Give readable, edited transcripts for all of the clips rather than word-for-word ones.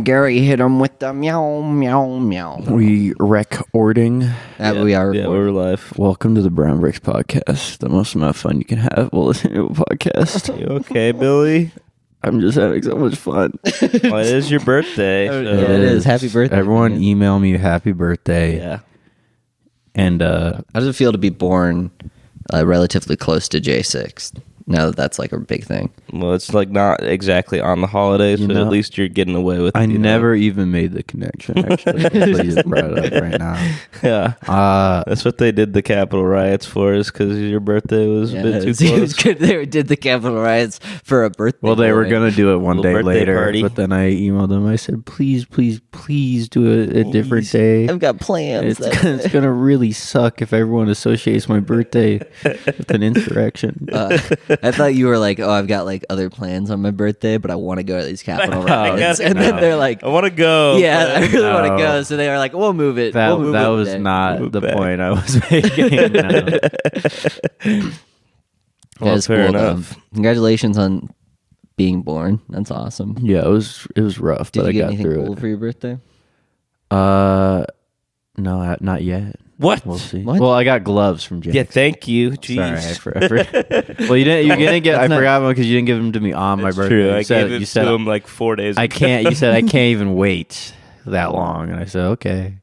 Gary hit him with the meow, meow, meow. We recording. We are recording. Yeah, we're live. Welcome to the Brown Bricks Podcast, the most amount of fun you can have while listening to a podcast. You okay, Billy? I'm just having so much fun. Well, it is your birthday. So. Yeah, it is. Happy birthday. Everyone man. email me happy birthday. Yeah. And How does it feel to be born relatively close to J6? Now that that's like a big thing. Well, it's like not exactly on the holidays, but at least you're getting away with it. I never even made the connection, actually. So you just brought it up right now. Yeah. That's what they did the Capitol riots for, is because your birthday was a bit too close. They did the Capitol riots for a birthday. Well, they were going to do it one day later, party. but then I emailed them. I said, please do it a different day. I've got plans. It's going to really suck if everyone associates my birthday with an insurrection. I thought you were like, oh, I've got like other plans on my birthday, but I want to go to these Capitol riots. And then they're like, I want to go. yeah, I really want to go. So they are like, we'll move it. That we'll was there. not the point I was making. No. Well, That's fair cool, enough. though. Congratulations on being born. That's awesome. Yeah, it was rough, Did but you I get got anything through cool it. for your birthday? No, not yet. What? We'll see. What? Well, I got gloves from Jake. Yeah, thank you. Jeez. Sorry, I forgot. Well, you didn't get. I forgot one because you didn't give them to me on my It's birthday. true. I You said, gave you it said to him like 4 days ago. I can't. You said I can't even wait that long, and I said okay.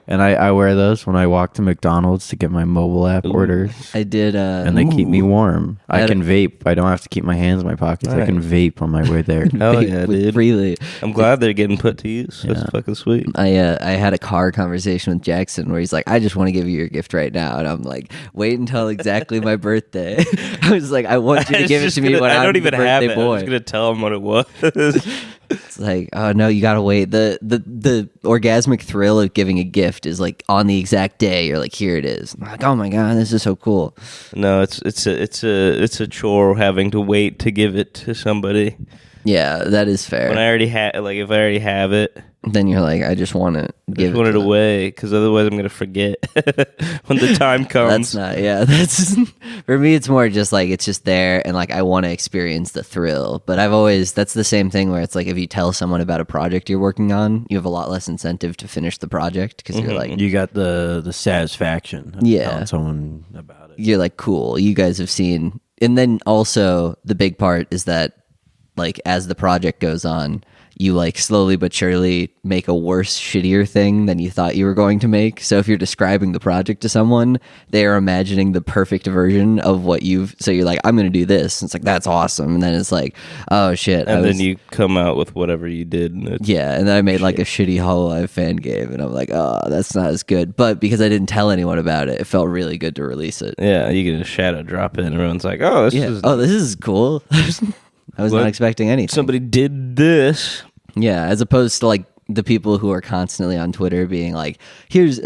And I wear those when I walk to McDonald's to get my mobile app orders, I did. and they keep me warm. I can vape. I don't have to keep my hands in my pockets. I can vape on my way there. Hell yeah, dude. Freely. I'm glad they're getting put to use. That's fucking sweet. I had a car conversation with Jackson where he's like, I just want to give you your gift right now. And I'm like, wait until exactly my birthday. I was like, I want you to give it to me when I'm the birthday boy. I was going to tell him what it was. It's like, oh no, you gotta wait. The orgasmic thrill of giving a gift is like on the exact day. You're like, here it is. I'm like, oh my god, this is so cool. No, it's a chore having to wait to give it to somebody. Yeah, that is fair. When I already if I already have it, then you're like, I just want to give want it it to them. away, because otherwise I'm gonna forget when the time comes. That's not. Yeah, that's for me. It's more just like it's just there, and like I want to experience the thrill. But that's the same thing where it's like if you tell someone about a project you're working on, you have a lot less incentive to finish the project because you're like, You got the satisfaction of telling someone about it. you're like, cool, you guys have seen. And then also the big part is that like as the project goes on, you like slowly but surely make a worse, shittier thing than you thought you were going to make. So if you're describing the project to someone, they are imagining the perfect version of what so you're like, I'm going to do this. And it's like, that's awesome. And then it's like, oh shit. And then you come out with whatever you did. And it's and then I made like a shitty Hololive fan game. And I'm like, oh, that's not as good. But because I didn't tell anyone about it, it felt really good to release it. Yeah, you can just shadow drop it and everyone's like, oh, this is cool. I was not expecting anything. Somebody did this. Yeah, as opposed to like the people who are constantly on Twitter being like, here's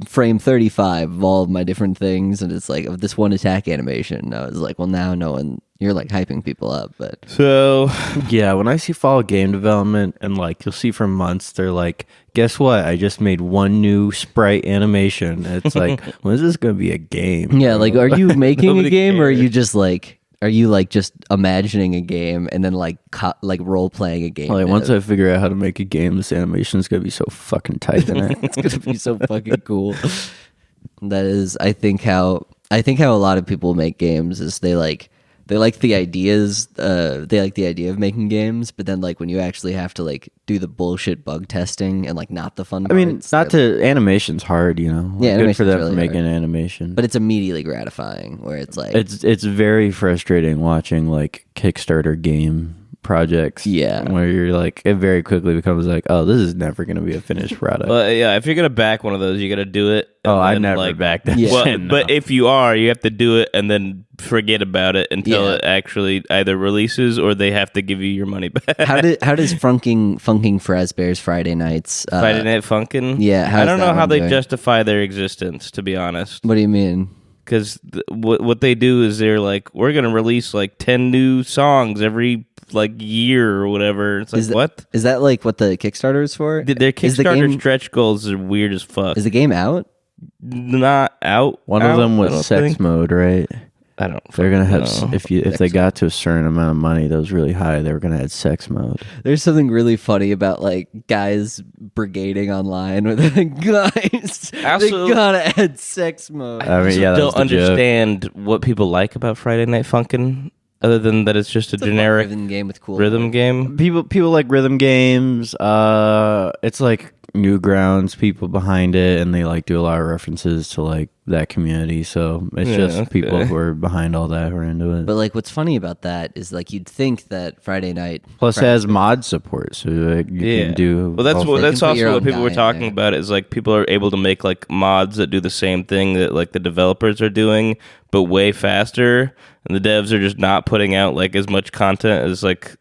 frame 35 of all of my different things, and it's like of this one attack animation. No, it's like, well, now no one, you're like hyping people up, but So Yeah, when I see fall game development and like you'll see for months they're like, guess what? I just made one new sprite animation. It's like, when is this gonna be a game? yeah, like, are you making a Nobody game or are cares. you just like? Are you like just imagining a game and then like role playing a game? Like once I figure out how to make a game, this animation is gonna be so fucking tight in it. It's gonna be so fucking cool. That is, I think how a lot of people make games is they like the ideas. They like the idea of making games, but then like when you actually have to like do the bullshit bug testing and like not the fun. I mean, parts, animation's hard, you know. Yeah, good for animation's them really for making hard. animation. but it's immediately gratifying. Where it's like It's very frustrating watching like Kickstarter game projects. Yeah. Where you're like, it very quickly becomes like, oh, this is never going to be a finished product. Well, yeah, if you're gonna back one of those, you gotta do it. Oh, I and then, never backed that Yeah. Well, shit, no. but if you are, you have to do it and then forget about it until Yeah. it actually either releases or they have to give you your money back. how does Funking Frazbear's Friday nights? Friday Night Funkin'? Yeah, how's I don't know that how one they doing? justify their existence, to be honest. What do you mean? Because what they do is they're like, we're gonna release like 10 new songs every like year or whatever. It's like, what? Is that like what the Kickstarter is for? Their Is the Kickstarter game- stretch goals are weird as fuck. Is the game out? Not out. One out, of them I was don't sex think. mode, right? I don't. They're gonna have know. if they got to a certain amount of money that was really high, they were gonna add sex mode. There's something really funny about like guys brigading online with guys. Also- They gotta add sex mode. I mean, yeah, that was Don't the joke. understand what people like about Friday Night Funkin', other than that it's just a generic rhythm game with cool rhythm game. People like rhythm games. It's like Newgrounds, people behind it, and they like do a lot of references to like that community. So it's just people who are behind all that who are into it. But like, what's funny about that is like you'd think that Friday night. Plus, it has mod support, so like, you can do. Well, that's all what They that's can put your also own what people were guy in talking there. about. Is like people are able to make like mods that do the same thing that like the developers are doing, but way faster. And the devs are just not putting out like as much content as like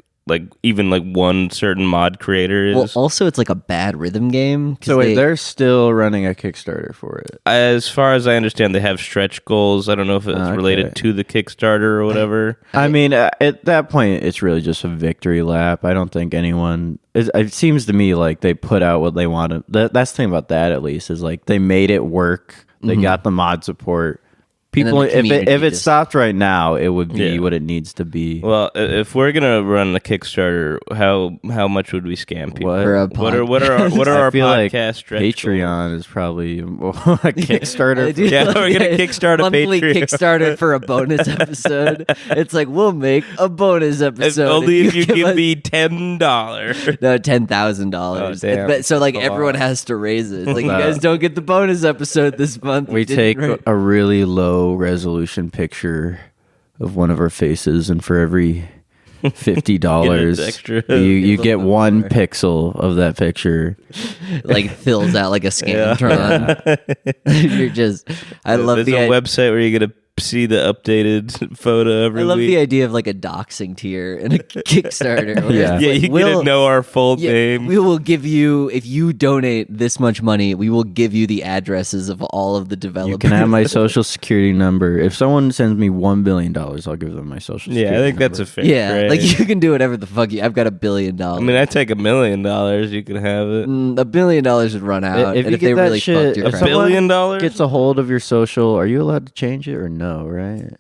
even like one certain mod creator is. Well, also it's like a bad rhythm game. 'Cause So wait, they're still running a Kickstarter for it. As far as I understand, they have stretch goals. I don't know if it's related to the Kickstarter or whatever. I mean, at that point, it's really just a victory lap. I don't think anyone. It seems to me like they put out what they wanted. That's the thing about that, at least, is like they made it work. They got the mod support. then People, the if community it just- stopped right now, it would be Yeah. what it needs to be. Well, if we're gonna run a Kickstarter, how much would we scam people? What? For a What are our I feel like podcast stretch goals? Patreon is probably a Kickstarter. Dude, Yeah, we're gonna kickstart a monthly Patreon. Kickstarter for a bonus episode. It's like we'll make a bonus episode Only if you give us- me $10. no $10,000. Oh, damn. So like That's a everyone lot. has to raise it. It's like you guys don't get the bonus episode this month. We You didn't take ra- a really low resolution picture of one of our faces, and for every $50, extra. you get one pixel of that picture. like fills out like a Scantron. You're just. I love There's the. a website where you're gonna see the updated photo every I love week. the idea of like a doxing tier and a Kickstarter. where Yeah. it's Yeah, like, you get to know our full Yeah, name. we will give you if you donate this much money. We will give you the addresses of all of the developers. You can have my social security number. If someone sends me $1 billion, I'll give them my social security Yeah, I think number. that's a fair yeah, trade. like you can do whatever the fuck you. I've got $1 billion. I mean, I take $1 million. You can have it. $1 billion would run out. If and you if get they that really shit, fucked your if credit. $1 billion? gets a hold of your social, are you allowed to change it or no, right?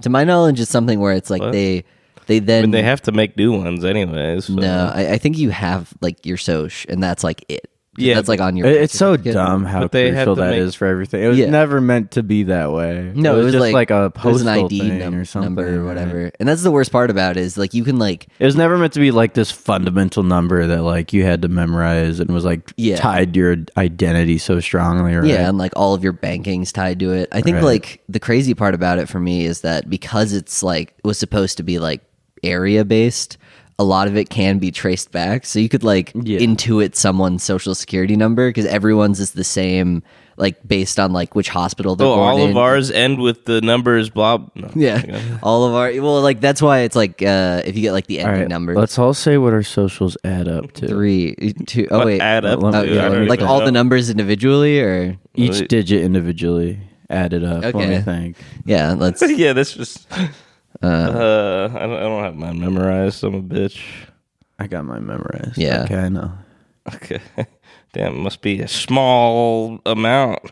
To my knowledge, it's something where it's like What? they I then mean, they have to make new ones anyways. So. no. I think you have like your soch, and that's like it. Yeah, that's like on your. It's so certificate. dumb how But they have crucial to that make- is for everything. It was Yeah. never meant to be that way. No, it was just like a it was postal an ID thing or something number or whatever. And that's the worst part about it is like you can like It was never meant to be like this fundamental number that like you had to memorize and was like Yeah. tied to your identity so strongly. Right? yeah, and like all of your banking's tied to it. I think Right. like the crazy part about it for me is that because it's like it was supposed to be like area based, a lot of it can be traced back. So you could like Yeah. intuit someone's social security number because everyone's is the same, like based on like which hospital they're born all in. of ours end with the numbers. Blah. No. Yeah, all of our. Well, like that's why it's like if you get like the All ending right, number. let's all say what our socials add up to. 3, 2. Oh What wait, add up Oh, to? yeah, I don't like even all know. the numbers individually, or Each digit individually added up. Let Okay. me think. yeah, let's. Yeah, that's just. I don't have mine memorized. I'm a bitch. I got mine memorized. Yeah. Okay, I know. Okay. Damn, it must be a small amount.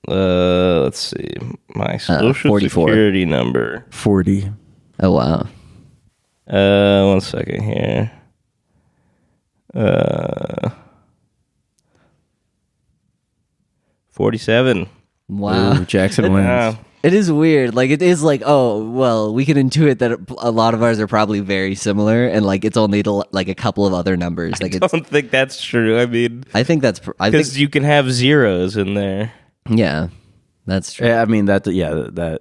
Let's see. My social 44. security number. 40. Oh wow. 1 second here. 47. Wow. Ooh, Jackson wins. Wow. It is weird. Like it is like, oh well, we can intuit that a lot of ours are probably very similar, and like it's only like a couple of other numbers. Like I it's. don't think that's true. I mean, I think that's. I think because you can have zeros in there. yeah, that's true. Yeah, I mean that That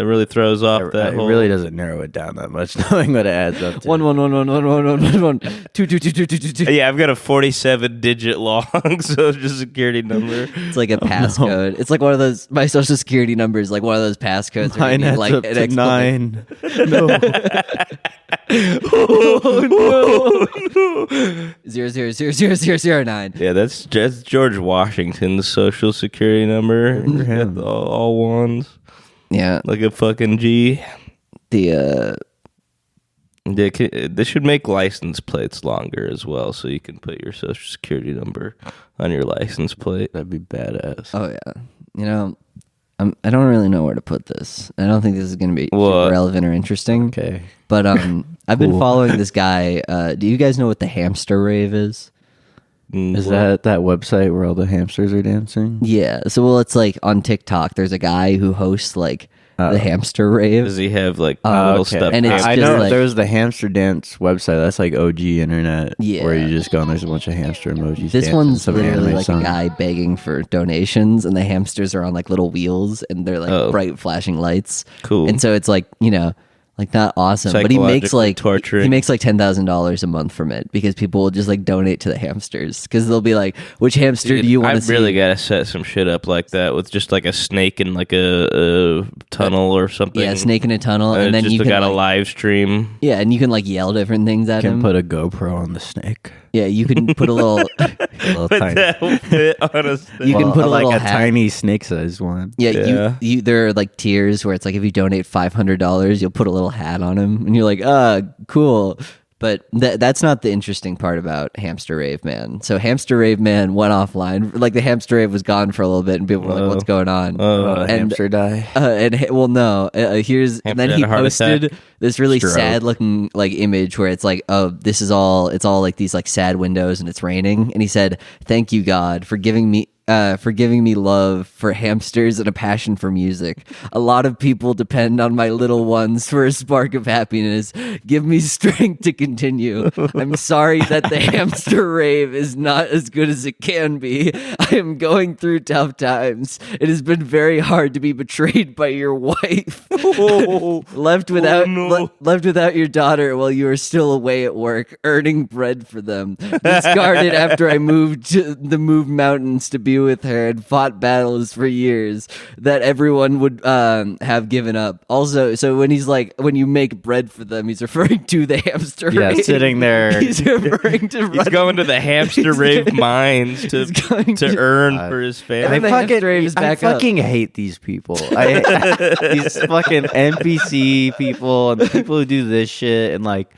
really throws off that it whole. really doesn't narrow it down that much, knowing what it adds up to. 1 2 2 2 2 2 2 2. Yeah, I've got a 47-digit long social security number. It's like a passcode. It's like one of those. My social security number is like one of those passcodes. Where you Mine need, adds like up an to explanation. 9. No. Oh no! 0000009. Yeah, that's George Washington's social security number. him. All ones. Yeah, Like a fucking G. the They should make license plates longer as well, so you can put your social security number on your license plate. That'd be badass. oh yeah, you know, I don't really know where to put this. I don't think this is going to be What? super relevant or interesting. Okay. But I've been following this guy. Do you guys know what the Hamster Rave is? Is that website where all the hamsters are dancing? Yeah. So, well, it's like on TikTok, there's a guy who hosts like the Hamster Rave. Does he have like little Okay. stuff? And it's I just know like- there's the hamster dance website. That's like OG internet. Yeah. Where you just go and there's a bunch of hamster emojis. This dancing one's some literally anime like song. a guy begging for donations, and the hamsters are on like little wheels, and they're like bright flashing lights. Cool. And so it's like, you know, like not awesome, but he makes Psychologically like torturing. he makes like $10,000 a month from it because people will just like donate to the hamsters because they'll be like, which hamster do you want to I've see? really got to set some shit up like that with just like a snake in like a tunnel or something. Yeah, snake in a tunnel, and And then just you can got a like, live stream. yeah, and you can like yell different things at Can him. put a GoPro on the snake. Yeah, you can put a little. Little But tiny. that will fit on a snake. You can put a like little a hat. tiny snake-sized one. Yeah, Yeah. you there are like tiers where it's like if you donate $500, you'll put a little hat on him, and you're like, cool. But that's not the interesting part about Hamster Rave Man. So Hamster Rave Man went offline. Like the Hamster Rave was gone for a little bit, and people were like, "What's going on?" And Hamster die. Well, no. Here's and then Hamster he had a heart posted attack? this really Stroke. sad looking like image where it's like, oh, this is all. It's all like these like sad windows, and it's raining. And he said, "Thank you, God, for giving me." For giving me love for hamsters and a passion for music. A lot of people depend on my little ones for a spark of happiness. Give me strength to continue. I'm sorry that the Hamster Rave is not as good as it can be. I am going through tough times. It has been very hard to be betrayed by your wife. left without your daughter while you are still away at work, earning bread for them. Discarded after I moved to the Move Mountains to be with her and fought battles for years that everyone would have given up. Also, so when he's like, when you make bread for them, he's referring to the hamster Yeah, rave. sitting there. He's referring to He's going to the hamster rave mines to going to- earn for his And family. the hamster rave is I back up. fucking hate these people. These fucking NPC people and the people who do this shit and like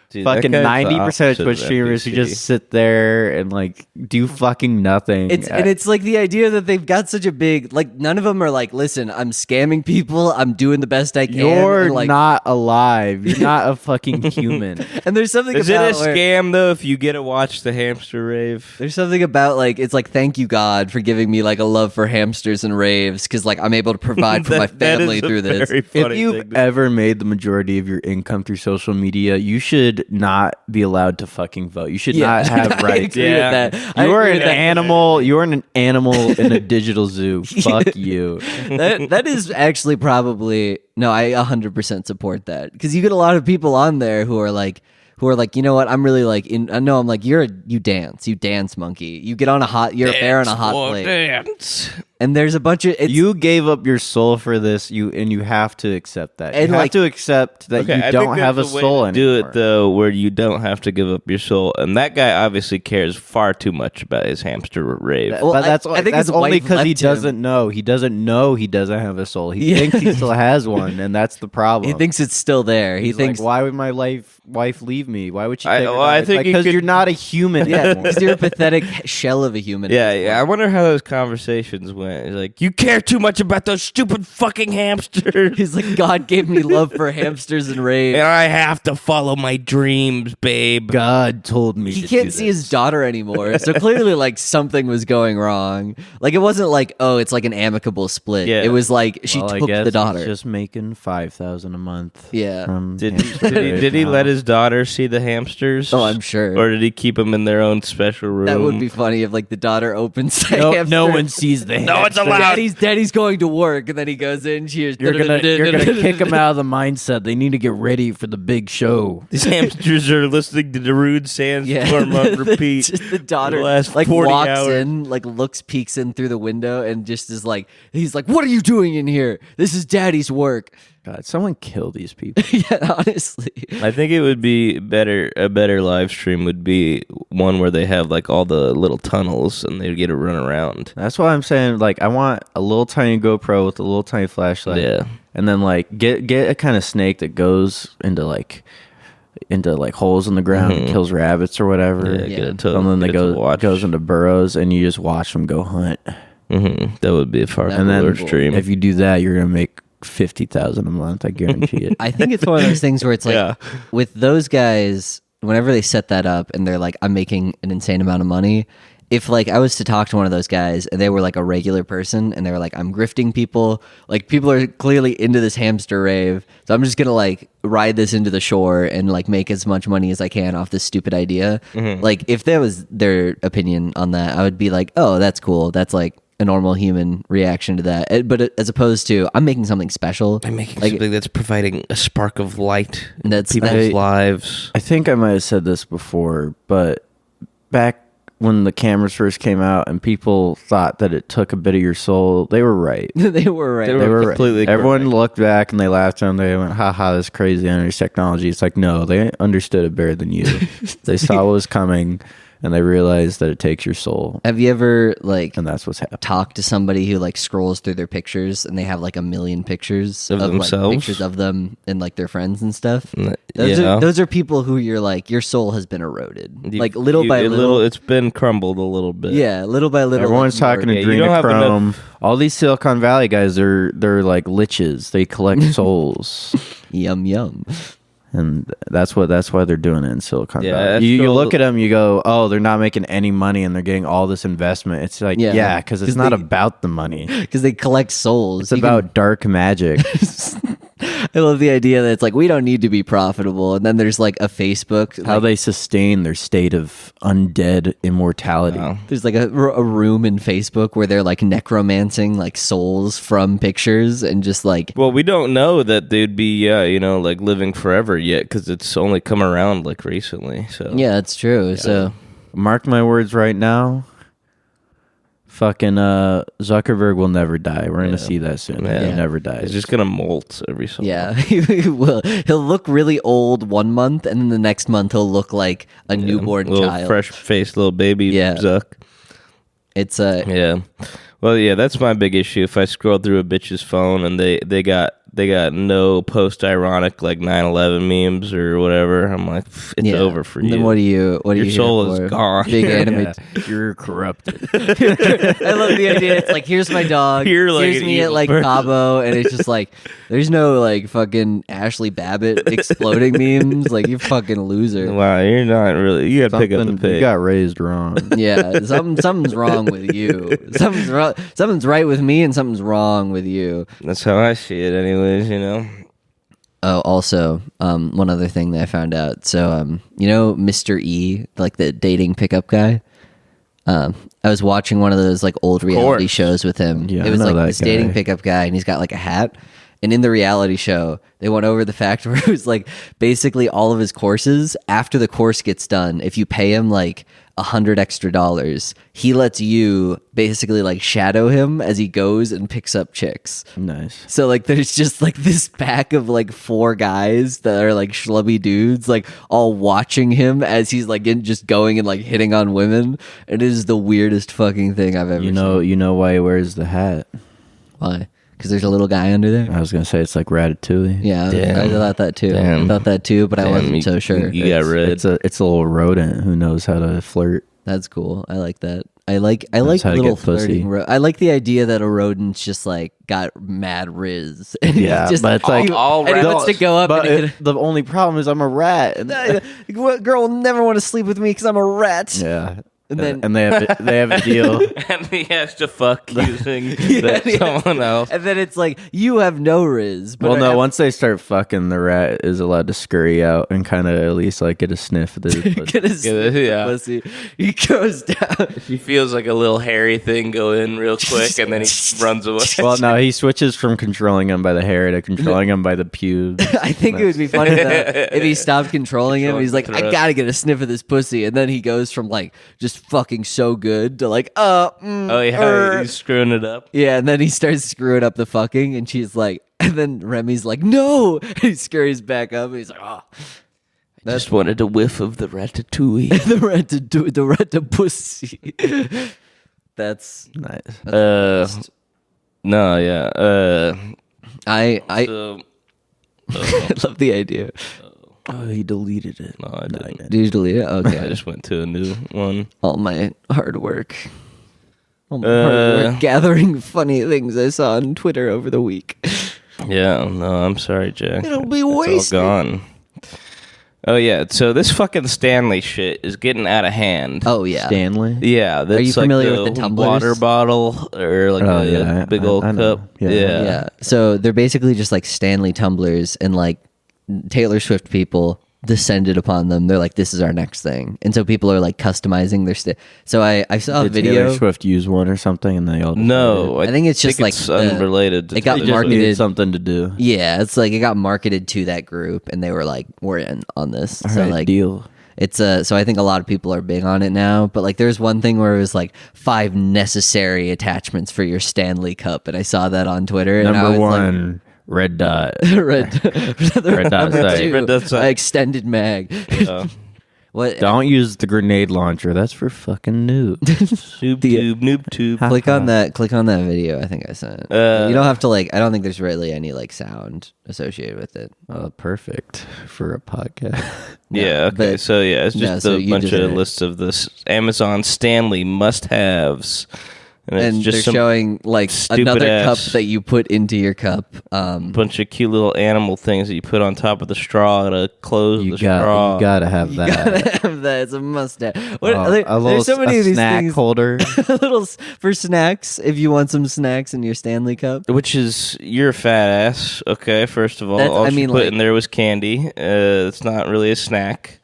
Dude, that fucking guy's the 90% of opposite Twitch of streamers who NPC. just sit there and like do fucking nothing. It's like the idea that they've got such a big, like, none of them are like, listen, I'm scamming people, I'm doing the best I can. You're and, like, not alive. You're not a fucking human. and there's something Is it about a where- scam though if you get to watch the hamster rave? There's something about like it's like thank you God for giving me like a love for hamsters and raves because like I'm able to provide for my That is family a through this. very If funny you've thing to- ever made the majority of your income through social media, you should not be allowed to fucking vote. You should not have I rights. agree Yeah. with that. I You are agree an with that. animal. You are an animal in a digital zoo. Fuck you. That is actually probably no. I 100% support that because you get a lot of people on there who are like, you know what? I'm really like in. I know I'm like you dance monkey. You get on you're a bear on a hot plate, Dance. and there's a bunch of You gave up your soul for this. You have to accept that. And you have like- to accept that Okay, I you think don't have a that's the way soul to do anymore. it though, where you don't have to give up your soul. And that guy obviously cares far too much about his hamster rave. Well, But that's I think that's his only wife because he left him. doesn't know. He doesn't know he doesn't have a soul. He Yeah. thinks he still has one, and that's the problem. He thinks it's still there. He He's thinks like, why would my wife leave me? Why would she? I- take her well, I life? think Like, he because could- you're not a human. yeah, anymore. because you're a pathetic shell of a human. Yeah. I wonder how those conversations went. He's like, you care too much about those stupid fucking hamsters. He's like, God gave me love for hamsters and raves. And I have to follow my dreams, babe. God told me He to can't do see this. his daughter anymore. So clearly, like, something was going wrong. Like, it wasn't like, oh, it's like an amicable split. Yeah. It was like she Well, I took guess the daughter. he's just making $5,000 a month. Yeah. From Did hamster he, rave did he now. let his daughter see the hamsters? Oh, I'm sure. Or did he keep them in their own special room? That would be funny if, like, the daughter opens the No, hamster. no one sees the No, it's hamster. allowed. Daddy's going to work, and then he goes in. She hears, You're gonna kick them out of the mindset. They need to get ready for the big show. These hamsters are listening to Darude Sandstorm on repeat. Just the daughter for the last like 40 walks hours. in, like peeks in through the window, and just is like, he's like, "What are you doing in here? This is Daddy's work." God, someone kill these people. Yeah, honestly. I think it would be better. A better live stream would be one where they have like all the little tunnels and they get to run around. That's why I'm saying, like, I want a little tiny GoPro with a little tiny flashlight. Yeah. And then like get a kind of snake that goes into holes in the ground and kills rabbits or whatever. Yeah, get it to, And then they get it to watch. goes into burrows and you just watch them go hunt. That would be a far And cooler then stream. If you do that, you're gonna make 50,000 a month. I guarantee it. I think it's one of those things where it's like Yeah. with those guys, whenever they set that up and they're like, I'm making an insane amount of money. If like I was to talk to one of those guys and they were like a regular person and they were like, I'm grifting people, like people are clearly into this hamster rave, so I'm just gonna like ride this into the shore and like make as much money as I can off this stupid idea. Like if that was their opinion on that, I would be like, oh, that's cool. That's like a normal human reaction to that. But as opposed to, I'm making something special. I'm making like, something that's providing a spark of light in That's- people's lives. I think I might have said this before, but back when the cameras first came out and people thought that it took a bit of your soul, they were right. they were right. They They were completely right. Everyone correct. looked back and they laughed and they went, haha, this crazy energy technology. It's like, no, they understood it better than you. They saw what was coming and they realized that it takes your soul. Have you ever like And that's what's happening. talk to somebody who like scrolls through their pictures and they have like a million pictures Of like themselves? pictures of them and like their friends and stuff? Yeah. Those are people who you're like, your soul has been eroded, like little by little. It's been crumbled a little bit. Yeah, little by little. Everyone's like, talking Yeah, to you don't have Adrenochrome. enough- All these Silicon Valley guys, they're like liches. They collect souls. yum yum. And that's why they're doing it in Silicon Yeah, Valley. that's You cool. look at them, you go, oh, they're not making any money and they're getting all this investment. It's like, Yeah. yeah, because it's 'Cause not they- about the money. Because they collect souls. It's about dark magic. I love the idea that it's like we don't need to be profitable, and then there's like a Facebook. How like, they sustain their state of undead immortality. Wow. there's like a room in Facebook where they're like necromancing like souls from pictures and just like Well, we don't know that they'd be, like living forever yet because it's only come around like recently. So yeah, that's true. So Mark my words right now. Fucking Zuckerberg will never die. We're gonna see that soon. Yeah. He never dies. it's just gonna molt every so yeah, he will. He'll look really old one month, and then the next month he'll look like a newborn little child. fresh faced little baby Yeah. Zuck. It's Yeah. Well, yeah, that's my big issue. If I scroll through a bitch's phone and they got no post-ironic like 9/11 memes or whatever, I'm like, it's yeah. over for And you. then what do you? What are Your you? soul here is for? gone. Big anime. Yeah. You're corrupted. I love the idea. It's like, here's my dog. You're like here's an me at evil like person. Cabo, and it's just like, there's no like fucking Ashley Babbitt exploding memes. Like, you fucking loser. Wow, you're not really. You got to pick up the Something, you pig. got raised wrong. Yeah, something's wrong with you. Something's wrong. Something's right with me, and something's wrong with you. That's how I see it, anyways. Oh, also, one other thing that I found out. So, Mr. E, like the dating pickup guy. I was watching one of those like old reality course. shows with him. Yeah, it was I know like that this dating guy. pickup guy, and he's got like a hat. And in the reality show, they went over the fact where it was like basically all of his courses. After the course gets done, if you pay him like $100 extra, he lets you basically like shadow him as he goes and picks up chicks. Nice. So like there's just like this pack of like 4 guys that are like schlubby dudes like all watching him as he's like just going and like hitting on women. It is the weirdest fucking thing I've ever seen. You know why he wears the hat? Why? Because there's a little guy under there? I was gonna say it's like Ratatouille. Yeah, Damn. I thought that too. Damn. I thought that too, but I Damn, wasn't so sure. You got red. It's a little rodent who knows how to flirt. That's cool. I like that. I like how to little get pussy. flirting. I like the idea that a rodent's just like got mad Rizz. And he Yeah, just, but it's like- all and he wants to rats- go up But and the only problem is I'm a rat. And, girl will never want to sleep with me because I'm a rat. yeah. And then- and they have a deal. and he has to fuck using Yeah. someone else. And then it's like, you have no Rizz. But Well, no. Once they start fucking, the rat is allowed to scurry out and kind of at least like get a sniff of the. Get his Yeah. pussy. He goes down. He feels like a little hairy thing go in real quick, and then he runs away. Well, no, he switches from controlling him by the hair to controlling him by the pubes. I think it would be funny though if he stopped controlling him. He's like, Controlling the I throat. gotta get a sniff of this pussy, and then he goes from like just fucking so good to like, Oh yeah, he's screwing it up. yeah, and then he starts screwing up the fucking, and she's like, and then Remy's like, no, and he scurries back up, and he's like, oh, I just wanted a whiff of the ratatouille. the rat to pussy. That's Nice. No, yeah. I So, I love the idea. Oh, he deleted it. no, I didn't. Did you delete it? I Okay, just went to a new one. all my hard work. Oh, my heart, we're gathering funny things I saw on Twitter over the week. Yeah, no, I'm sorry, Jack. It'll be It's wasted. all gone. Oh, yeah, so this fucking Stanley shit is getting out of hand. Oh, yeah. Stanley. Yeah, that's you familiar like with the tumblers? water bottle or like a big old I know. cup. Yeah. Yeah. So they're basically just like Stanley tumblers, and like Taylor Swift people descended upon them. They're like, this is our next thing. And so people are like customizing their so I saw a Did video. Taylor Swift use one or something, and they all No, I think it's just like it's the- unrelated. it got they just marketed- needed something to do. Yeah, it's like it got marketed to that group, and they were like, we're in on this. All so right, like deal. it's so I think a lot of people are big on it now. But like there's one thing where it was like 5 necessary attachments for your Stanley Cup, and I saw that on Twitter. And I Number was one, red dot. Red, Red dot number sight. 2, Red dot sight. extended mag. What? Don't use the grenade launcher. That's for fucking noobs. Noob tube. Click on that. Click on that video. I think I sent. You don't have to like. I don't think there's really any like sound associated with it. Oh, perfect for a podcast. Yeah, okay. but- So yeah, it's no, just so a you bunch did of it. lists of this Amazon Stanley must-haves, and it's And just they're some showing like stupid another ass- cup that you put into your cup. bunch of cute little animal things that you put on top of the straw to close You the straw. gotta have that. Gotta have that. It's a must-have. What, Oh, there's so many a of these snack things. holder. little for snacks. If you want some snacks in your Stanley Cup. Which is you're a fat ass. Okay, first of all, That's- all I she mean, put like- in there was candy. It's not really a snack.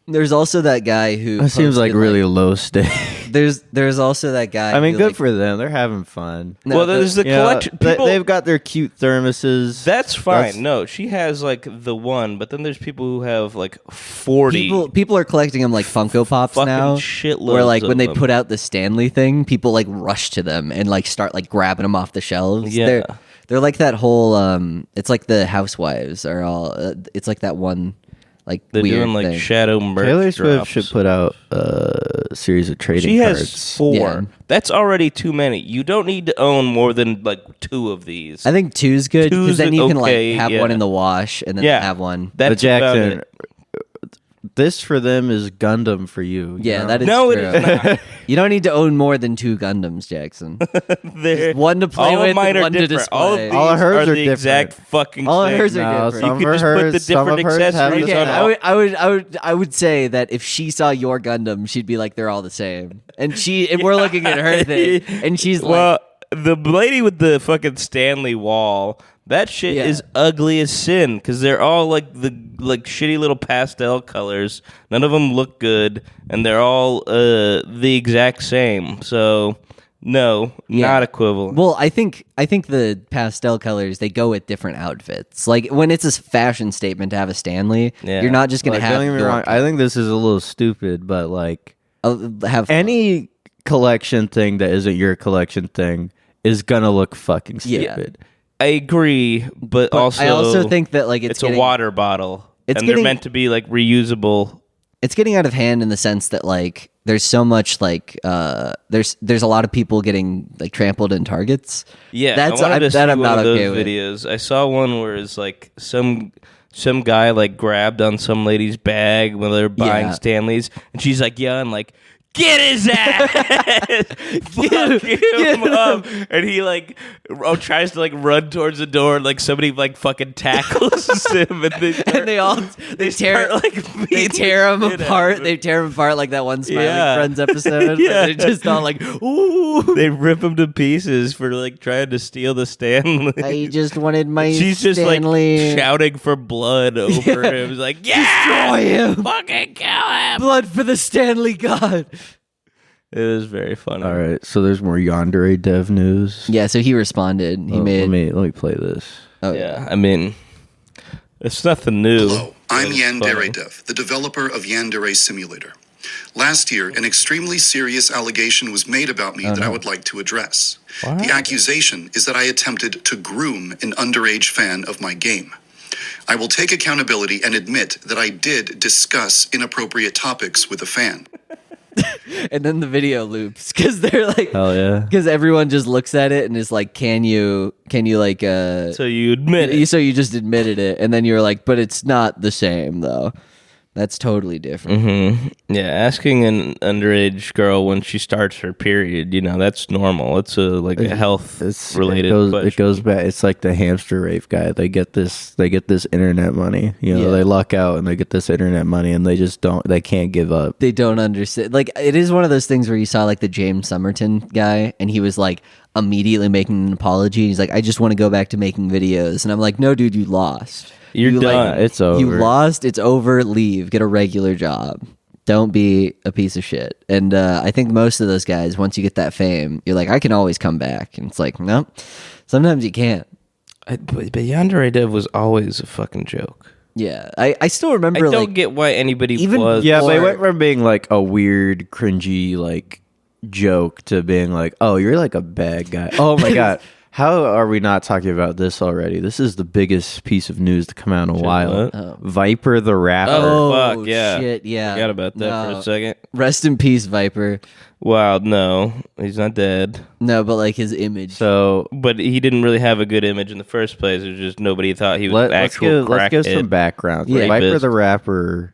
There's also that guy who That seems like posted, really low stake. There's also that guy. I mean, who, good like- for them. They're having fun. No, well, there's the You know, collection. People, they've got their cute thermoses. that's fine. That's- No, she has like the one, but then there's people who have like 40. people are collecting them like Funko Pops Fucking now. shitloads Where like of when they them. put out the Stanley thing, people like rush to them and like start like grabbing them off the shelves. Yeah. They're like that whole. It's like the housewives are all. It's like that one. Like They're weird doing like thing. shadow merch. Taylor Swift drops. should put out a series of trading She has cards. 4. Yeah. That's already too many. You don't need to own more than like 2 of these. I think 2's good because Two's then you can okay, like have yeah. one in the wash and then Yeah. have one. That's But Jackson, about it. this for them is Gundam for you. Yeah, know? that is No, true. it is not. You don't need to own more than 2 Gundams, Jackson. They're- one to play all with of mine and are one to different. display. All of these All of hers are are the different. exact fucking All of same. hers are No, different. some You of could just hers, put the some of different hers have accessories the- on all. I would say that if she saw your Gundam, she'd be like, they're all the same. And we're looking at her thing, and she's Well, like, the lady with the fucking Stanley wall, that shit Yeah. is ugly as sin because they're all like the shitty little pastel colors. None of them look good, and they're all the exact same. So no, Yeah. not equivalent. well, I think the pastel colors they go with different outfits. Like when it's a fashion statement to have a Stanley, Yeah. you're not just gonna Like, have don't get me your- wrong. I think this is a little stupid, but like have any collection thing that isn't your collection thing is gonna look fucking Yeah. stupid. I agree, but also I also think that like it's getting, a water bottle, It's and getting- they're meant to be like reusable. It's getting out of hand in the sense that like there's so much like there's a lot of people getting like trampled in Targets. Yeah, That's I wanted to see that I'm one not of those okay with. videos. I saw one where it's like some guy like grabbed on some lady's bag when they were buying Yeah. Stanleys, and she's like yelling like, "Get his ass! Fuck him up!" And he like tries to like run towards the door, and like somebody like fucking tackles him, and they start, And they tear start, like they beating tear the him shit out apart. of him. They tear him apart like that one Smiling Yeah. Friends episode. Yeah. They're just all like, ooh. They rip him to pieces for like trying to steal the Stanley. I just wanted my She's just Stanley. like shouting for blood over him. He's like, "Yeah, Destroy him. fucking kill him!" Blood for the Stanley God. It was very funny. All right, so there's more Yandere dev news. Yeah, so he responded. He made. Let me play this. Oh Yeah, I mean, it's nothing new. Hello, I'm It's funny. Yandere Dev, the developer of Yandere Simulator. Last year, an extremely serious allegation was made about me that I would like to address. The accusation is that I attempted to groom an underage fan of my game. I will take accountability and admit that I did discuss inappropriate topics with a fan. And then the video loops because they're like, Hell yeah. because everyone just looks at it and is like, can you like So you admit it. so you just admitted it, and then you're like, but it's not the same though. That's totally different. Yeah, asking an underage girl when she starts her period, that's normal. It's a health related question. It goes back. It's like the Hamster Rave guy. They get this internet money. They luck out and they get this internet money, and they can't give up. They don't understand. Like, it is one of those things where you saw like the James Somerton guy, and he was like immediately making an apology. He's like, I just want to go back to making videos, and I'm like, no, dude, you lost. You're done. It's over. You lost. It's over. Leave. Get a regular job. Don't be a piece of shit. And I think most of those guys, once you get that fame, you're like, I can always come back. And it's like, no, sometimes you can't. But Yandere Dev was always a fucking joke. Yeah, I still remember. I don't get why anybody even was. Yeah, they went from being like a weird, cringy like joke to being like, oh, you're like a bad guy. Oh my god. How are we not talking about this already? This is the biggest piece of news to come out in a while. Viper the rapper. Oh, fuck, yeah. Shit, yeah. Forgot about that for a second. Rest in peace, Viper. Wow, no. He's not dead. No, but like his image. But he didn't really have a good image in the first place. It was just nobody thought he was an actual crackhead. Let's give some background. Yeah. Viper the rapper,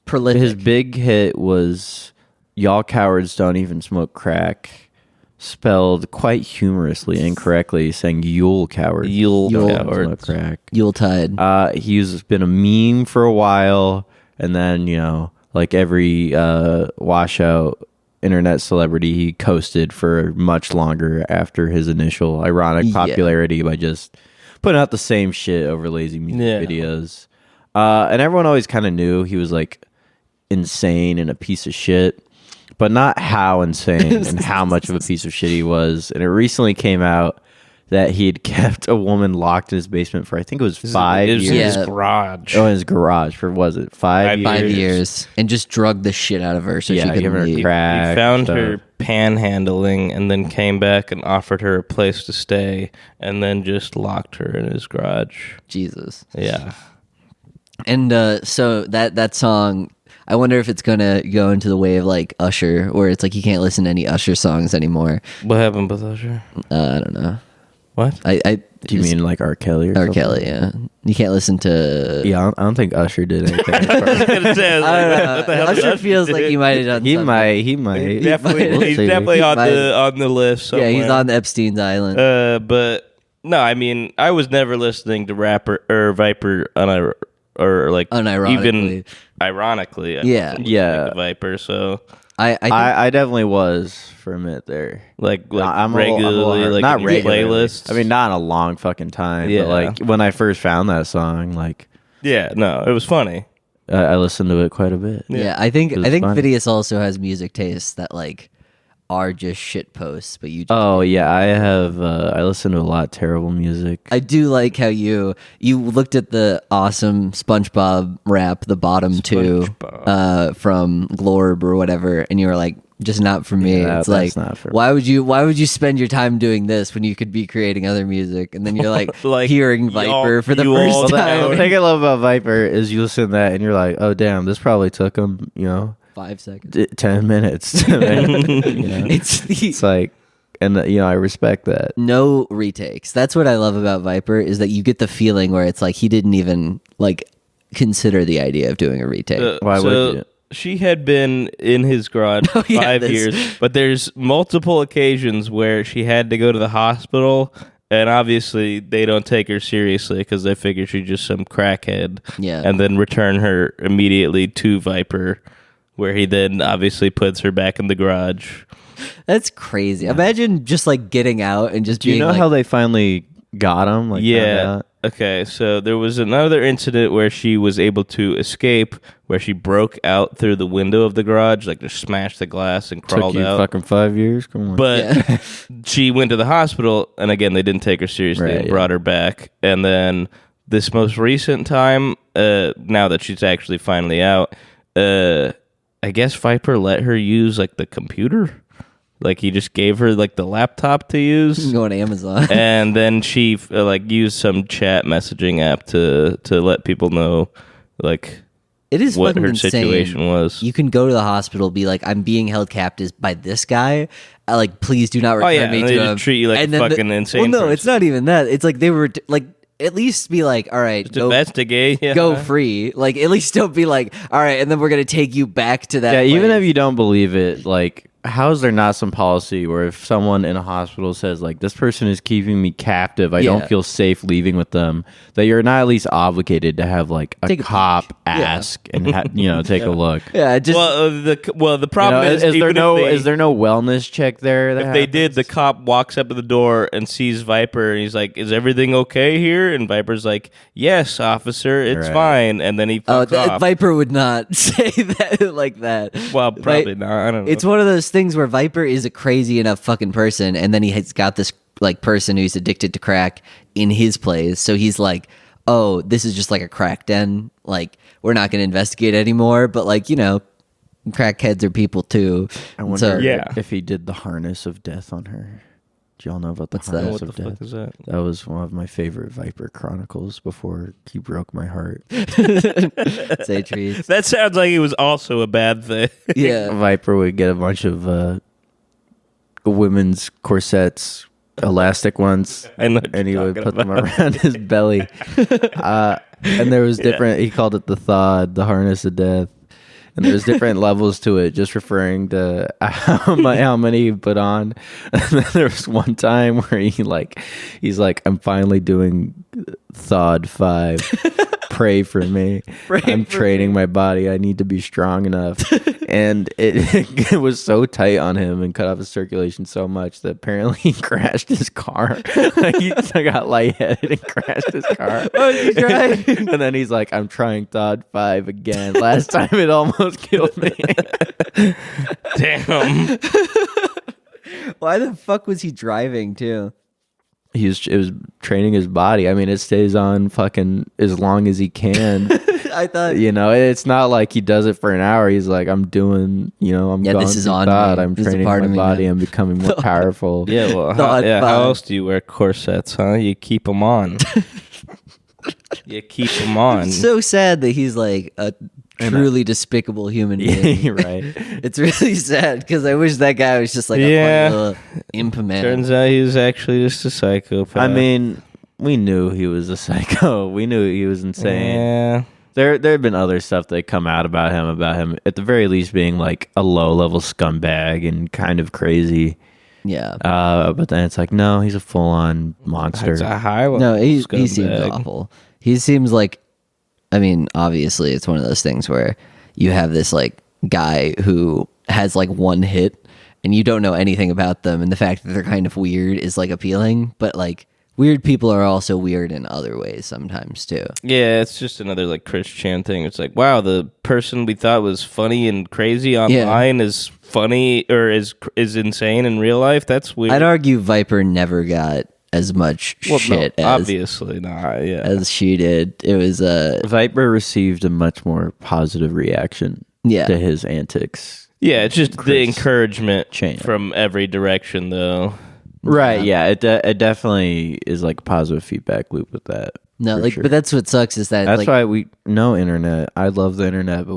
Prolific. his big hit was Y'all Cowards Don't Even Smoke Crack, spelled quite humorously incorrectly, saying Yule Cowards. Yule Cowards. Crack. Yuletide. He's been a meme for a while, and then, like every washout internet celebrity, he coasted for much longer after his initial ironic popularity by just putting out the same shit over lazy music videos. And everyone always kind of knew he was like insane and a piece of shit, but not how insane and how much of a piece of shit he was. And it recently came out that he had kept a woman locked in his basement for, I think it was 5 years. In his garage. Oh, in his garage for, was it 5 years? 5 years. And just drugged the shit out of her so she give couldn't her leave. crack. He found her panhandling and then came back and offered her a place to stay and then just locked her in his garage. Jesus. Yeah. And so that song, I wonder if it's gonna go into the way of like Usher, where it's like you can't listen to any Usher songs anymore. What happened with Usher? I don't know. What? Do you mean like R. Kelly or something? Kelly, yeah. You can't listen to... Yeah, I don't think Usher did anything. I don't know. Usher feels like he might have done He something. might. He's definitely on the list somewhere. Yeah, he's on Epstein's island. But no, I mean, I was never listening to rapper or Viper Unironically. even ironically. I Yeah. wasn't listening to Viper, so I definitely was for a minute there. like I'm regularly, like not in your regularly. playlists. I mean, not in a long fucking time. Yeah. But like when I first found that song, like yeah, no, it was funny. I listened to it quite a bit. yeah, I think was funny. Phineas also has music tastes that like are just shit posts, but you just Oh yeah, I have. I listen to a lot of terrible music. I do like how you looked at the awesome SpongeBob rap, the bottom two, from Glorb or whatever, and you were like, just not for me. Yeah, it's that's like, not for why would you spend your time doing this when you could be creating other music? And then you're like, hearing Viper for the all first that- time. The thing I love about Viper is you listen to that and you're like, oh damn, this probably took him 5 seconds. 10 minutes. It's like, and I respect that. No retakes. That's what I love about Viper is that you get the feeling where it's like he didn't even like consider the idea of doing a retake. Why would you? She had been in his garage 5 years, but there's multiple occasions where she had to go to the hospital, and obviously they don't take her seriously because they figure she's just some crackhead. Yeah. And then return her immediately to Viper, where he then obviously puts her back in the garage. That's crazy. Imagine just like getting out and just Do you being know like, how they finally got him? Like, Yeah. Okay, so there was another incident where she was able to escape, where she broke out through the window of the garage, like just smashed the glass and crawled took you out. fucking 5 years. Come on. But she went to the hospital, and again, they didn't take her seriously and brought her back. And then this most recent time, now that she's actually finally out, I guess Viper let her use like the computer. Like he just gave her like the laptop to use. go on Amazon. And then she used some chat messaging app to let people know like It is what fucking her insane. situation was. You can go to the hospital, be like, I'm being held captive by this guy. Like, please do not return me and to they him. just treat you like And a then fucking insane Well, no, person. it's not even that. It's like they were like at least be like, all right, Just investigate. Yeah. go free. Like, at least don't be like, all right, and then we're gonna take you back to that. Yeah, place. even if you don't believe it, like, how is there not some policy where if someone in a hospital says, like, this person is keeping me captive, I don't feel safe leaving with them, that you're not at least obligated to have, like, a cop ask and, take a look. Yeah, just the problem is is there no wellness check there? If they did, the cop walks up to the door and sees Viper, and he's like, "Is everything okay here?" And Viper's like, "Yes, officer, it's fine." And then he fucks off. Viper would not say that like that. Well, probably not. I don't know. It's one of those things where Viper is a crazy enough fucking person, and then he has got this like person who's addicted to crack in his place, so he's like, oh, this is just like a crack den, like we're not going to investigate anymore, but like, crackheads are people too. I wonder if he did the harness of death on her. Do y'all know about the harness of death? What the fuck is that? That was one of my favorite Viper chronicles before he broke my heart. Say trees. That sounds like it was also a bad thing. Yeah. Viper would get a bunch of women's corsets, elastic ones, and he would put them around his belly. And there was different, he called it the thawed, the harness of death. And there's different levels to it, just referring to how many he put on. And then there was one time where he's like, I'm finally doing thawed 5. Pray for me. I'm training my body. I need to be strong enough. And it was so tight on him and cut off his circulation so much that apparently he crashed his car. He got lightheaded and crashed his car. Oh, you tried? And then he's like, I'm trying thawed 5 again. Last time it almost killed me. Damn. Why the fuck was he driving too? It was training his body. I mean, it stays on fucking as long as he can. I thought, it's not like he does it for an hour. He's like, I'm doing, I'm going this is on thought. me. I'm This is training part my of me body. now. I'm becoming more powerful. Yeah, well, Thought how 5. else do you wear corsets, huh? You keep them on. You keep them on. It's so sad that he's like a truly despicable human being. Right. It's really sad because I wish that guy was just like a funny little imp man. Turns out he was actually just a psychopath. I mean, we knew he was a psycho. We knew he was insane. Yeah. There had been other stuff that come out about him at the very least being like a low-level scumbag and kind of crazy. Yeah. But then it's like, no, he's a full-on monster. It's a high level. No, he scumbag. seems awful. He seems like, I mean, obviously it's one of those things where you have this like guy who has like one hit and you don't know anything about them, and the fact that they're kind of weird is like appealing, but like weird people are also weird in other ways sometimes too. Yeah, it's just another like Chris Chan thing. It's like, wow, the person we thought was funny and crazy online is funny or is insane in real life. That's weird. I'd argue Viper never got as much shit no, as obviously not. Yeah, as she did. It was Viper received a much more positive reaction to his antics. Yeah, it's just the encouragement Chan. from every direction, though. Right, yeah, it definitely is like a positive feedback loop with that. No, for like, sure. but that's what sucks is that That's like, why we know internet. I love the internet, but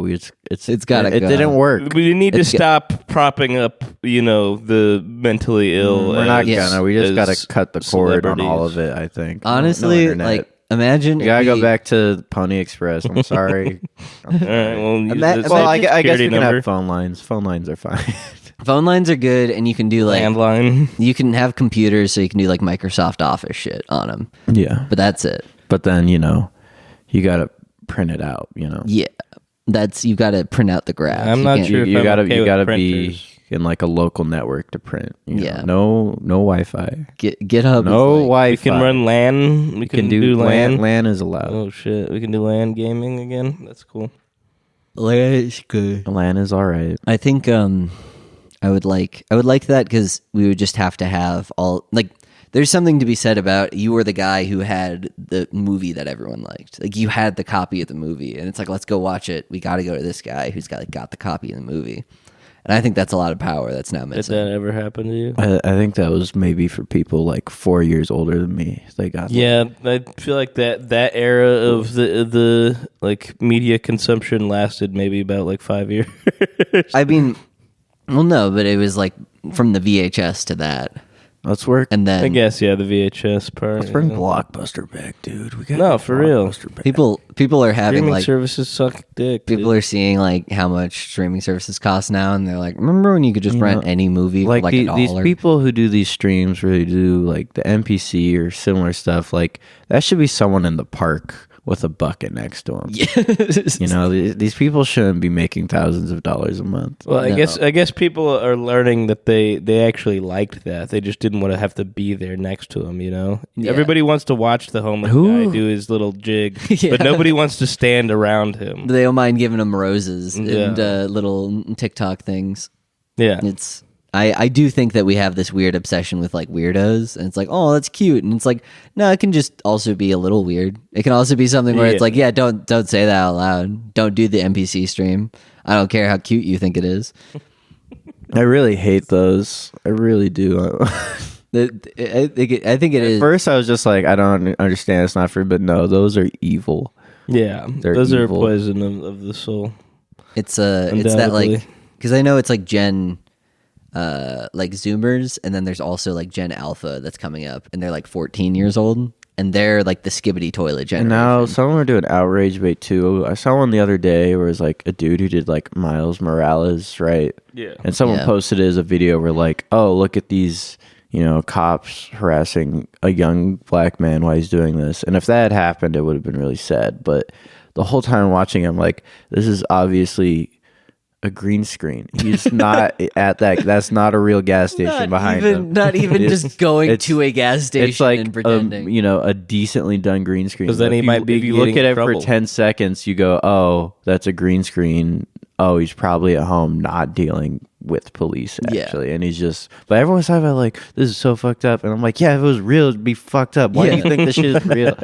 It's gotta it go. didn't work. We need to stop propping up, the mentally ill. We're not Yes. gonna. We just as gotta cut the cord on all celebrities. of it. I think. honestly, No internet. like imagine you gotta if go we- back to Pony Express. I'm sorry. All right, well, use this Well, I guess security we can number. have phone lines. Phone lines are fine. phone lines are good, and you can do like Landline. you can have computers, so you can do like Microsoft Office shit on them. Yeah, But that's it. but then you gotta print it out. Yeah, that's you got to print out the graph. I'm You not can't- sure. You I'm gotta okay you with gotta printers. be in like a local network to print. Yeah. No Wi-Fi. GitHub. No is like, Wi-Fi. We can run LAN. We can do LAN. LAN is allowed. Oh shit, we can do LAN gaming again. That's cool. That's good. LAN is all right. I think I would like that because we would just have to have all like. There's something to be said about you were the guy who had the movie that everyone liked. Like you had the copy of the movie, and it's like, let's go watch it. We got to go to this guy who's got the copy of the movie, and I think that's a lot of power that's now Did missing. that ever happen to you? I think that was maybe for people like 4 years older than me. They got Yeah, I feel like that era of the like media consumption lasted maybe about like 5 years. I mean, well, no, but it was like from the VHS to that. Let's work. And I then guess the VHS part. Let's bring Blockbuster back, dude. We got No, for real. back. people are having Streaming like services suck dick. people dude. are seeing like how much streaming services cost now, and they're like, remember when you could just rent any movie like, for like $1? these people who do these streams really do like the NPC or similar stuff. Like that should be someone in the park with a bucket next to them. Yes. You know, these people shouldn't be making thousands of dollars a month. Well, No. I guess people are learning that they actually liked that. They just didn't want to have to be there next to him. You know, Yeah. everybody wants to watch the homeless Who? guy do his little jig, Yeah. but nobody wants to stand around him. They don't mind giving them roses and Yeah. little TikTok things. Yeah, It's I do think that we have this weird obsession with like weirdos, and it's like, oh, that's cute, and it's like, no, it can just also be a little weird. It can also be something where it's like, yeah, don't say that out loud. Don't do the NPC stream. I don't care how cute you think it is. I really hate those. I really do. I think it is. At first, I was just like, I don't understand. It's not free, but no, those are evil. yeah. They're Those evil. are poison of the soul. It's that Undoubtedly. like, because I know it's like Gen like Zoomers, and then there's also like Gen Alpha that's coming up, and they're like 14 years old, and they're like the skibbity toilet And generation. now someone were doing outrage bait too. I saw one the other day where it was like a dude who did like Miles Morales, right? Yeah. And someone Yeah. posted it as a video where like, oh, look at these, cops harassing a young black man while he's doing this. And if that had happened, it would have been really sad. But the whole time watching him, like, this is obviously a green screen. He's not at that. That's not a real gas station behind him. Not even It's- just going it's- to a gas station It's like and pretending. a decently done green screen. 'Cause then If he might be If you look getting at in it trouble. for 10 seconds, you go, "Oh, that's a green screen. Oh, he's probably at home not dealing with police Yeah. actually." And he's just. But everyone's talking about like, this is so fucked up, and I'm like, yeah, if it was real, it'd be fucked up. Why do you Yeah. think this shit is real?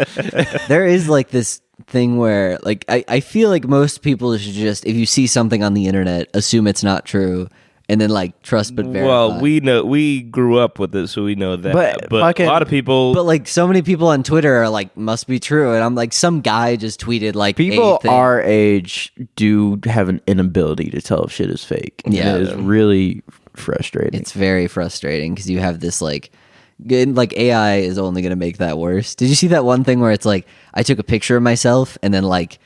There is like this thing where like I feel like most people should just, if you see something on the internet, assume it's not true, and then like trust but verify. Well, we grew up with it, so we know that. But But fucking- a lot of people. but like so many people on Twitter are like, must be true, and I'm like, some guy just tweeted like People a thing. our age do have an inability to tell if shit is fake. And Yeah. it is really frustrating. It's very frustrating because you have this like AI is only going to make that worse. Did you see that one thing where it's like I took a picture of myself and then like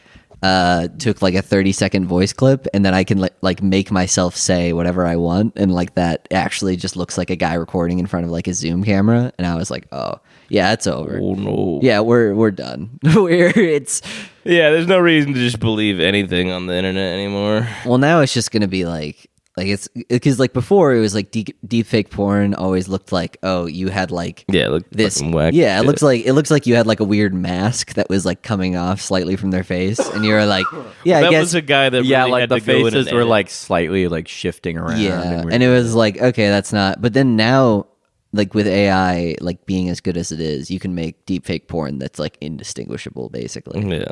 took like a 30-second voice clip, and then I can like make myself say whatever I want, and like that actually just looks like a guy recording in front of like a Zoom camera, and I was like, oh yeah, it's over. Oh no. Yeah, we're done. Yeah, there's no reason to just believe anything on the internet anymore. Well, now it's just gonna be like it's because like before it was like deepfake porn always looked like, oh, you had like Yeah, look this fucking whack. yeah, it looks like you had like a weird mask that was like coming off slightly from their face, and you were like, yeah, that I guess was a guy that yeah, really like had the to go in faces and were edit. like slightly like shifting around. yeah, weird. and it was like, okay, that's not. But then now, like with AI like being as good as it is, you can make deepfake porn that's like indistinguishable, basically, Yeah,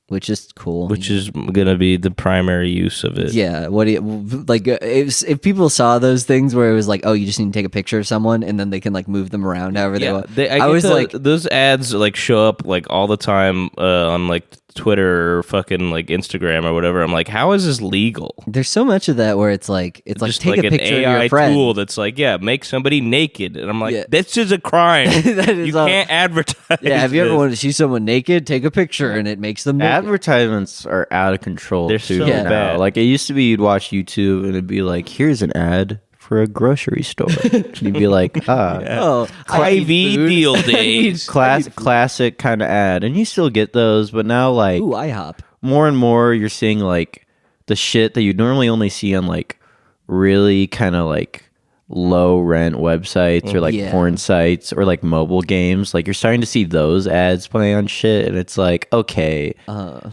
which is cool. which is gonna be the primary use of it. Yeah, what do you like? If people saw those things where it was like, oh, you just need to take a picture of someone and then they can like move them around however they want. I was like, those ads like show up like all the time on like Twitter or fucking like Instagram or whatever. I'm like, how is this legal? there's so much of that where it's like Just take like a an picture AI of your friend. tool that's like, yeah, make somebody naked, and I'm like, Yeah. that's just a crime. That is You all- can't advertise. Yeah, have you ever this. wanted to see someone naked? Take a picture and it makes them naked. Advertisements are out of control. They're too so now. bad. Like it used to be, you'd watch YouTube and it'd be like, "Here's an ad for a grocery store." And you'd be like, Oh, I IV eat food. deal days. classic kind of ad, and you still get those, but now like Ooh, IHOP. more and more you're seeing like the shit that you normally only see on like really kind of like low rent websites or like Yeah. porn sites or like mobile games. Like you're starting to see those ads play on shit, and it's like, okay,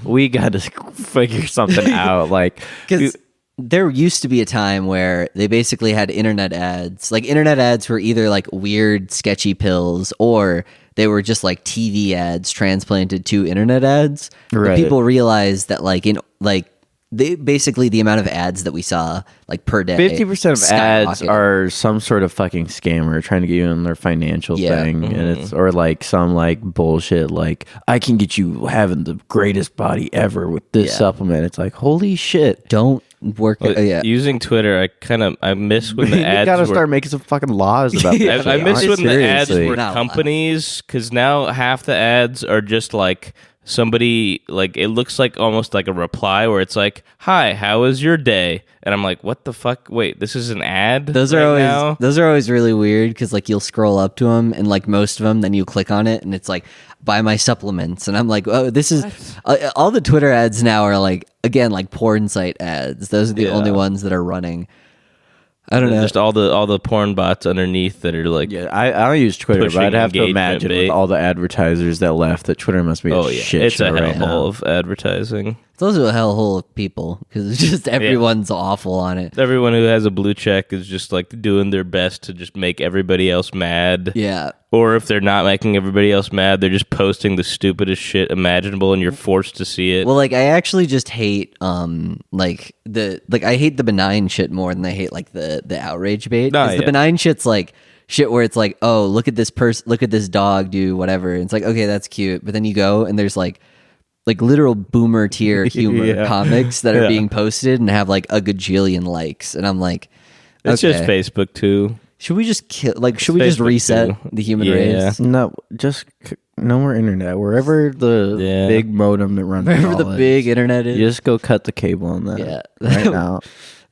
we got to figure something out. Like, Because there used to be a time where they basically had internet ads. Like internet ads were either like weird, sketchy pills, or they were just like TV ads transplanted to internet ads. But Right. people realized that basically the amount of ads that we saw like per day, 50% of ads skyrocketed. are some sort of fucking scammer trying to get you on their financial Yeah. thing, and it's or like some like bullshit like, I can get you having the greatest body ever with this Yeah. supplement. It's like, holy shit. Don't work. Yeah. Using Twitter, I miss when the You ads gotta were. start making some fucking laws about that. I miss when the ads Seriously. were Not companies, because now half the ads are just like somebody, like it looks like almost like a reply where it's like, "Hi, how was your day?" And I'm like, "What the fuck? Wait, this is an ad." Those are always really weird because like you'll scroll up to them and like most of them, then you click on it and it's like buy my supplements, and I'm like, oh, this is all the Twitter ads now are like again like porn site ads. Those are the only ones that are running. I don't know. Just all the porn bots underneath that are like, Yeah, I don't use Twitter, but I'd have to engagement imagine bait. with all the advertisers that left that Twitter must be a shit it's show a right hellhole now. of advertising. It's also a hellhole of people because it's just everyone's awful on it. Everyone who has a blue check is just like doing their best to just make everybody else mad. Yeah. Or if they're not making everybody else mad, they're just posting the stupidest shit imaginable, and you're forced to see it. Well, like I actually just hate I hate the benign shit more than I hate like the outrage bait. 'Cause the benign shit's like shit where it's like, oh, look at this dog do whatever. And it's like, okay, that's cute. But then you go and there's like literal boomer tier humor comics that are being posted and have like a gajillion likes. And I'm like, It's just Facebook too. Should we just should we just Facebook reset too. the human Yeah. race? No, just no more internet. Wherever the big modem that runs Wherever the all big is, internet is. you just go cut the cable on that. Yeah. Right now.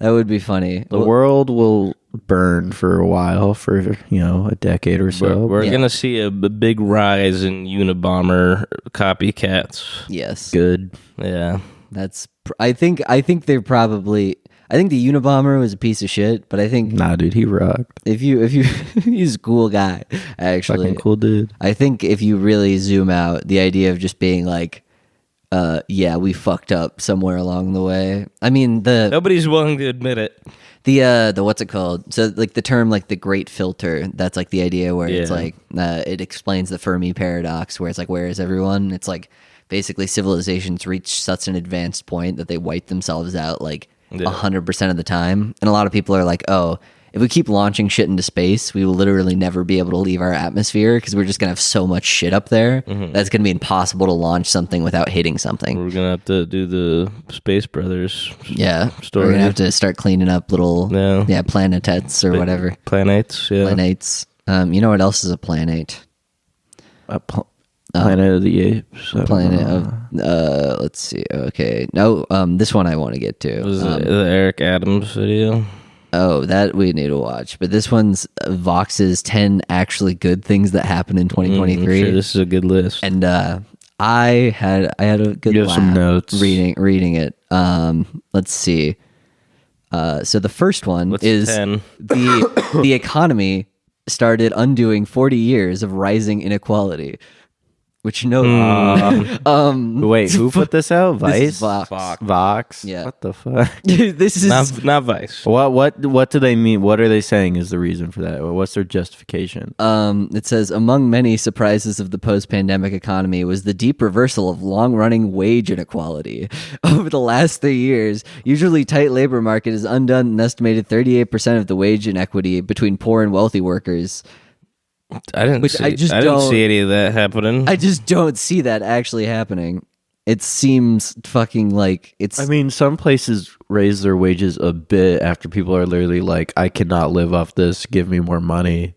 That would be funny. The world will burn for a while, for a decade or so. We're gonna see a big rise in Unabomber copycats. Yes. Good. Yeah. I think they're probably. I think the Unabomber was a piece of shit, but I think Nah, dude, he rocked. if you he's a cool guy, actually. Fucking cool dude. I think if you really zoom out, the idea of just being like, yeah, we fucked up somewhere along the way. I mean, Nobody's willing to admit it. the what's it called? So like the term like the great filter, that's like the idea where it's like it explains the Fermi paradox where it's like, where is everyone? It's like basically civilizations reach such an advanced point that they wipe themselves out like 100% of the time. And a lot of people are like, oh, if we keep launching shit into space, we will literally never be able to leave our atmosphere because we're just going to have so much shit up there that's going to be impossible to launch something without hitting something. We're gonna have to do the Space Brothers. Yeah. Story. We're going to have to start cleaning up little planetets or whatever. Planets. Yeah. Planates. You know what else is a planete? Planet of the Apes. Planet of let's see. Okay. No, this one I want to get to. Was it the Eric Adams video? Oh, that we need to watch. But this one's Vox's 10 actually good things that happened in 2023. Sure, this is a good list. And I had a good You have some laugh notes. reading it. Let's see. So the first one What's is 10? the economy started undoing 40 years of rising inequality. Which Wait, who put this out? This is Vice? Vox. Vox? Yeah. What the fuck? This is Not Vice. What do they mean? What are they saying is the reason for that? What's their justification? It says, among many surprises of the post-pandemic economy was the deep reversal of long-running wage inequality. Over the last 3 years, usually tight labor market has undone an estimated 38% of the wage inequity between poor and wealthy workers. I didn't see any of that happening. I just don't see that actually happening. It seems fucking like it's... I mean, some places raise their wages a bit after people are literally like, I cannot live off this, give me more money.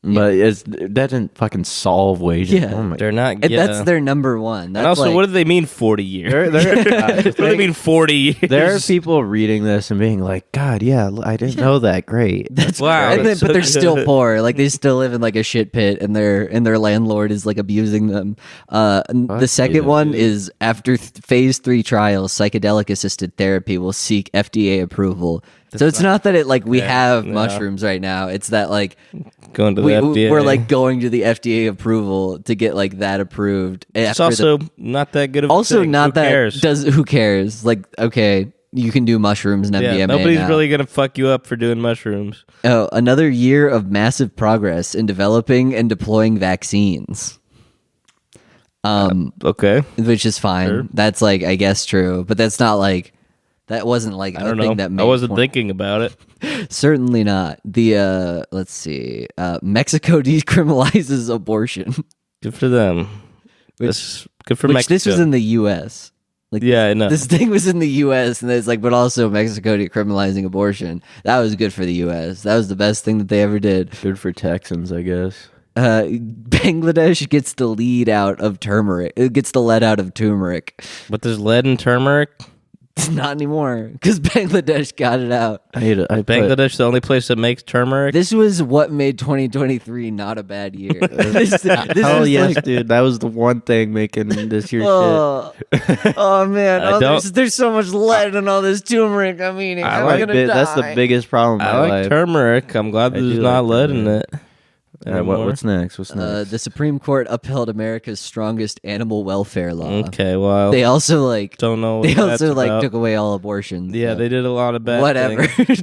But that didn't fucking solve wages. Yeah. Oh my They're not. And that's their number one. That's And also, like, what do they mean 40 years? What do they mean 40 years? There are people reading this and being like, God, yeah, I didn't know that. Great. That's Wow, and then, that's but they're so still good. poor. Like they still live in like a shit pit, and their landlord is like abusing them. And the second one is after phase 3 trials, psychedelic assisted therapy will seek FDA approval. So it's not that we have mushrooms right now. It's that like Going to the FDA. we're like going to the FDA approval to get like that approved. It's also not that good of a also thing. not Who that cares? who cares? Like okay, you can do mushrooms and MDMA. Nobody's now. really gonna fuck you up for doing mushrooms. Oh, another year of massive progress in developing and deploying vaccines. Okay, Which is fine. Sure. That's like I guess true, but that's not like that wasn't like I a don't thing know. that made I wasn't point- thinking about it. Certainly not. The let's see. Mexico decriminalizes abortion. Good for them. Good for Which Mexico. this was in the US. Like, Yeah, I know. this thing was in the U.S. and it's like, but also Mexico decriminalizing abortion. That was good for the U.S. That was the best thing that they ever did. Good for Texans, I guess. Bangladesh gets the lead out of turmeric. It gets the lead out of turmeric. But there's lead in turmeric. Not anymore because Bangladesh got it out. Bangladesh, the only place that makes turmeric. This was what made 2023 not a bad year. this Hell is yes, like, dude. That was the one thing making this year's shit. Oh man, don't- there's so much lead in all this turmeric I'm eating. I'm like gonna die. That's the biggest problem in I my like life. turmeric. I'm glad I there's do not like lead in turmeric. it. All right, what's next? What's next? The Supreme Court upheld America's strongest animal welfare law. Okay, well, They also like don't know. What they that's also like about. took away all abortions. Yeah, so they did a lot of bad whatever. things.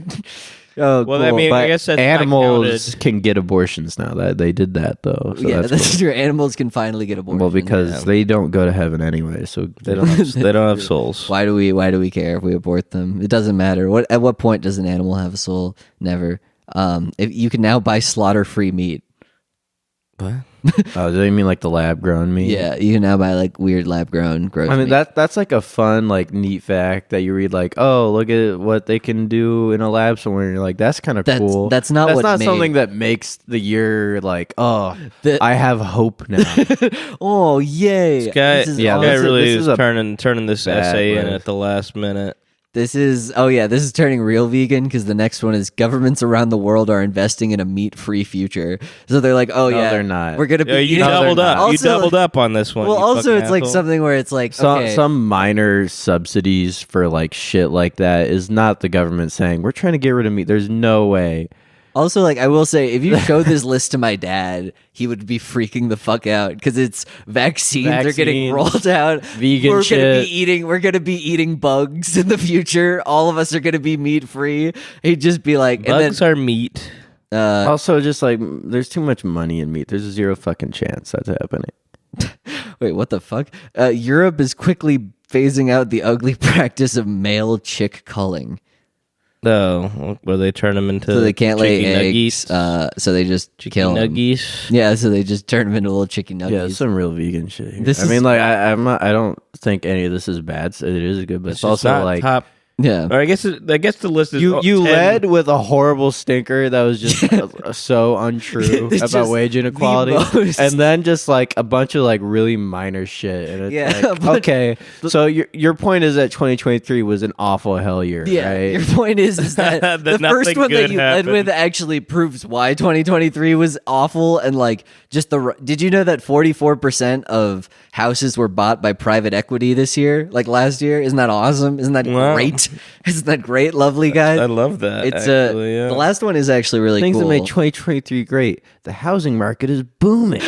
Oh, Well, cool. I mean, But I guess that's animals can get abortions now. That they did that though. So yeah, that's that's cool. true. Animals can finally get abortions. Well, because they don't go to heaven anyway, so They don't. They don't have souls. why do we care if we abort them? It doesn't matter. At what point does an animal have a soul? Never. If you can now buy slaughter-free meat. What? Oh, do you mean like the lab grown meat? Yeah, you can now buy like weird lab-grown gross I mean meat. that's like a fun like neat fact that you read like, oh, look at what they can do in a lab somewhere, and you're like, that's kind of cool. That's not what made- something that makes the year like, oh, The- I have hope now. Oh yay! This guy, This is yeah, awesome. guy really this is is a turning this bad essay in riff. at the last minute. This is turning real vegan because the next one is governments around the world are investing in a meat-free future. So they're like, oh No, yeah, they're not. We're gonna be Yeah, you eating- doubled up. Also, you doubled up on this one. Well, you also fucking it's like asshole. something where it's like okay, Some minor subsidies for like shit like that is not the government saying we're trying to get rid of meat. There's no way. Also, like I will say, if you showed this list to my dad, he would be freaking the fuck out because it's vaccines are getting Vaccines, rolled out. vegan We're shit. We're gonna be eating bugs in the future. All of us are gonna be meat free. He'd just be like, bugs are meat. Also, just like there's too much money in meat. There's a zero fucking chance that's happening. wait, what the fuck? Europe is quickly phasing out the ugly practice of male chick culling. No, where they turn them into So they can't lay chicken eggs. nuggies. So they just kill 'em. Nuggies. Yeah, so they just turn them into little chicken Yeah, nuggies. it's some real vegan shit. Here. This I mean, is- like I'm not. I don't think any of this is bad. It is good, but it's, It's also not like top. Yeah. Or I guess the list is you 10. led with a horrible stinker that was just so untrue It's about just wage the inequality, most- and then just like a bunch of like really minor shit. And it's Yeah, like, but- okay, so your point is that 2023 was an awful hell year, Yeah, right? your point is that That the nothing first one that good you led happened. with actually proves why 2023 was awful and like just the. Did you know that 44% of houses were bought by private equity this year, like last year? Isn't that awesome? Isn't that Wow. great? Isn't that great, lovely guys? I love that. It's actually, yeah. the last one is actually really Things cool. that made 2023 great. The housing market is booming.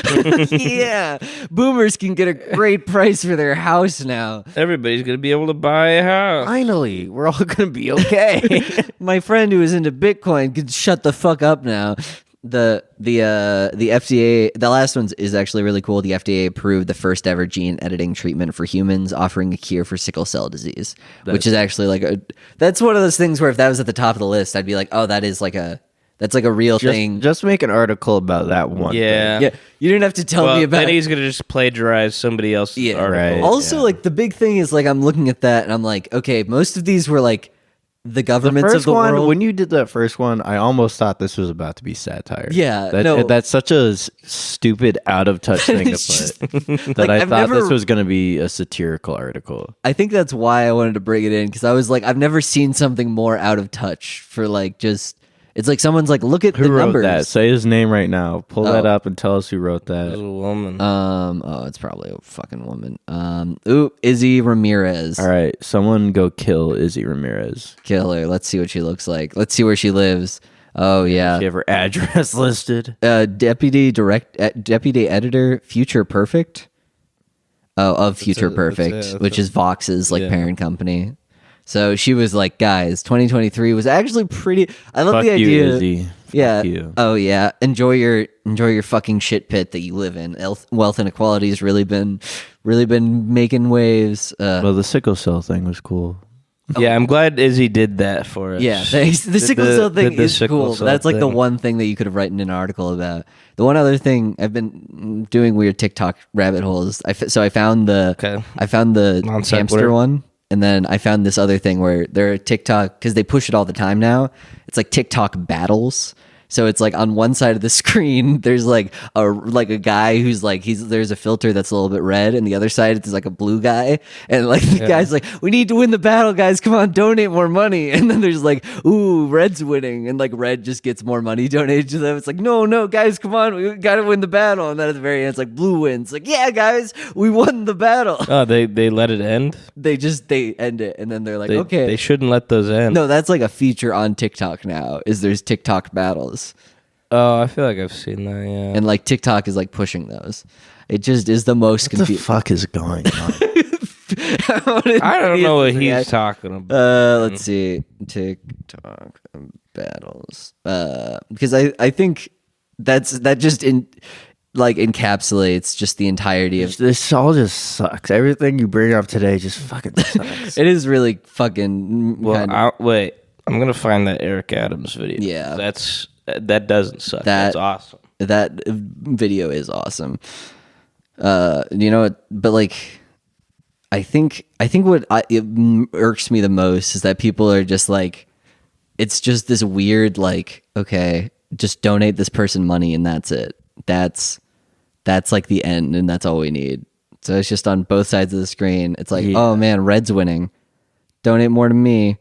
Yeah, boomers can get a great price for their house now. Everybody's gonna be able to buy a house. Finally, we're all gonna be okay. My friend who is into Bitcoin can shut the fuck up now. The FDA, the last one is actually really cool. The FDA approved the first ever gene editing treatment for humans, offering a cure for sickle cell disease, which is actually like that's one of those things where if that was at the top of the list, I'd be like, oh, that's like a real thing. just make an article about that one. Yeah. Yeah, you didn't have to tell Well, me about. then he's gonna just plagiarize somebody else's Yeah, article. right. Also, like the big thing is like I'm looking at that and I'm like, okay, most of these were like the The governments of first the one, world. when you did that first one, I almost thought this was about to be satire. Yeah, That- no. that's such a stupid, out of touch thing to It's put. just- that I I've thought never- this was going to be a satirical article. I think that's why I wanted to bring it in because I was like, I've never seen something more out of touch for like just. It's like someone's like, look at Who the wrote numbers. that? Say his name right now. Pull that Oh. up and tell us who wrote As a that. woman. Oh, it's probably a fucking woman. Izzy Ramirez. All right, someone go kill Izzy Ramirez. Kill her. Let's see what she looks like. Let's see where she lives. Oh yeah. She have her address listed. Deputy editor, Future Perfect. Oh, of Future Perfect, which is Vox's like parent company. So she was like, guys, 2023 was actually pretty. I love Fuck the you, idea. Izzy. Yeah. Fuck you. Oh yeah. Enjoy your fucking shit pit that you live in. Wealth inequality has really been making waves. Well, the sickle cell thing was cool. Yeah, I'm glad Izzy did that for us. Yeah, thanks. The sickle cell thing is cool. That's like the one thing that you could have written an article about. The one other thing, I've been doing weird TikTok rabbit holes. I found the hamster one, and then I found this other thing where there are TikTok, because they push it all the time now. It's like TikTok battles. So it's like on one side of the screen, there's like a guy who's like, there's a filter that's a little bit red, and the other side it's like a blue guy, and like the guy's like, we need to win the battle, guys, come on, donate more money. And then there's like, ooh, red's winning, and like red just gets more money donated to them. It's like, no, guys, come on, we gotta win the battle. And then at the very end, it's like blue wins. Like, yeah, guys, we won the battle. Oh, they let it end? They end it, and then they're like, okay, they shouldn't let those end. No, that's like a feature on TikTok now. There's TikTok battles. Oh, I feel like I've seen that, yeah. And like TikTok is like pushing those. It just is the most confusing. What the fuck is going on? I don't know what he's talking about. Let's see. TikTok battles. Because I think that just encapsulates just the entirety of this. All just sucks. Everything you bring up today just fucking sucks. It is really fucking. Well, wait. I'm gonna find that Eric Adams video. Yeah, that doesn't suck. That's awesome. That video is awesome. You know what? But like, I think what it irks me the most is that people are just like, it's just this weird like, okay, just donate this person money and that's it. That's like the end, and that's all we need. So it's just on both sides of the screen. It's like, oh man, red's winning. Donate more to me.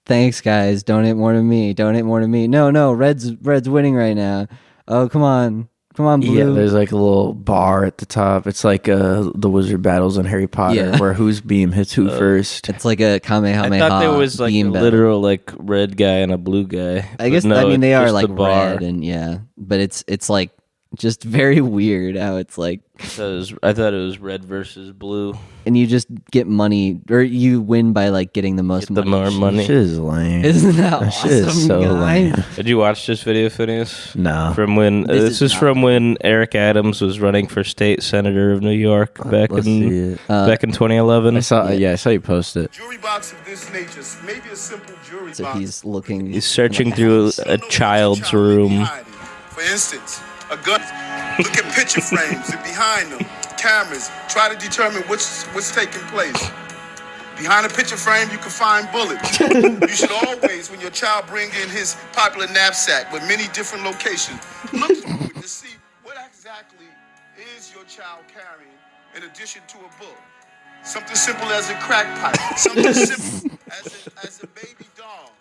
Thanks, guys. Donate more to me. Donate more to me. No, red's winning right now. Oh, come on, blue. Yeah, there's like a little bar at the top. It's like the wizard battles in Harry Potter, where whose beam hits who first. It's like a Kamehameha. I thought there was like a literal like red guy and a blue guy. I guess no, I mean they are like red and but it's like just very weird how it's like. I thought it was red versus blue, and you just get money, or you win by like getting the most money. The more money. Shit is lame. Isn't that awesome? Shit is so lame. Did you watch this video, Phineas? No. From when this is from when Eric Adams was running for state senator of New York back in 2011. I saw you post it. Jury box of this nature, maybe a simple jury so box. He's searching through a child's room. For instance, a gun. Look at picture frames and behind them, cameras. Try to determine what's taking place. Behind a picture frame, you can find bullets. You should always, when your child brings in his popular knapsack with many different locations, look through it to see what exactly is your child carrying in addition to a book. Something simple as a crack pipe. Something simple as a baby doll.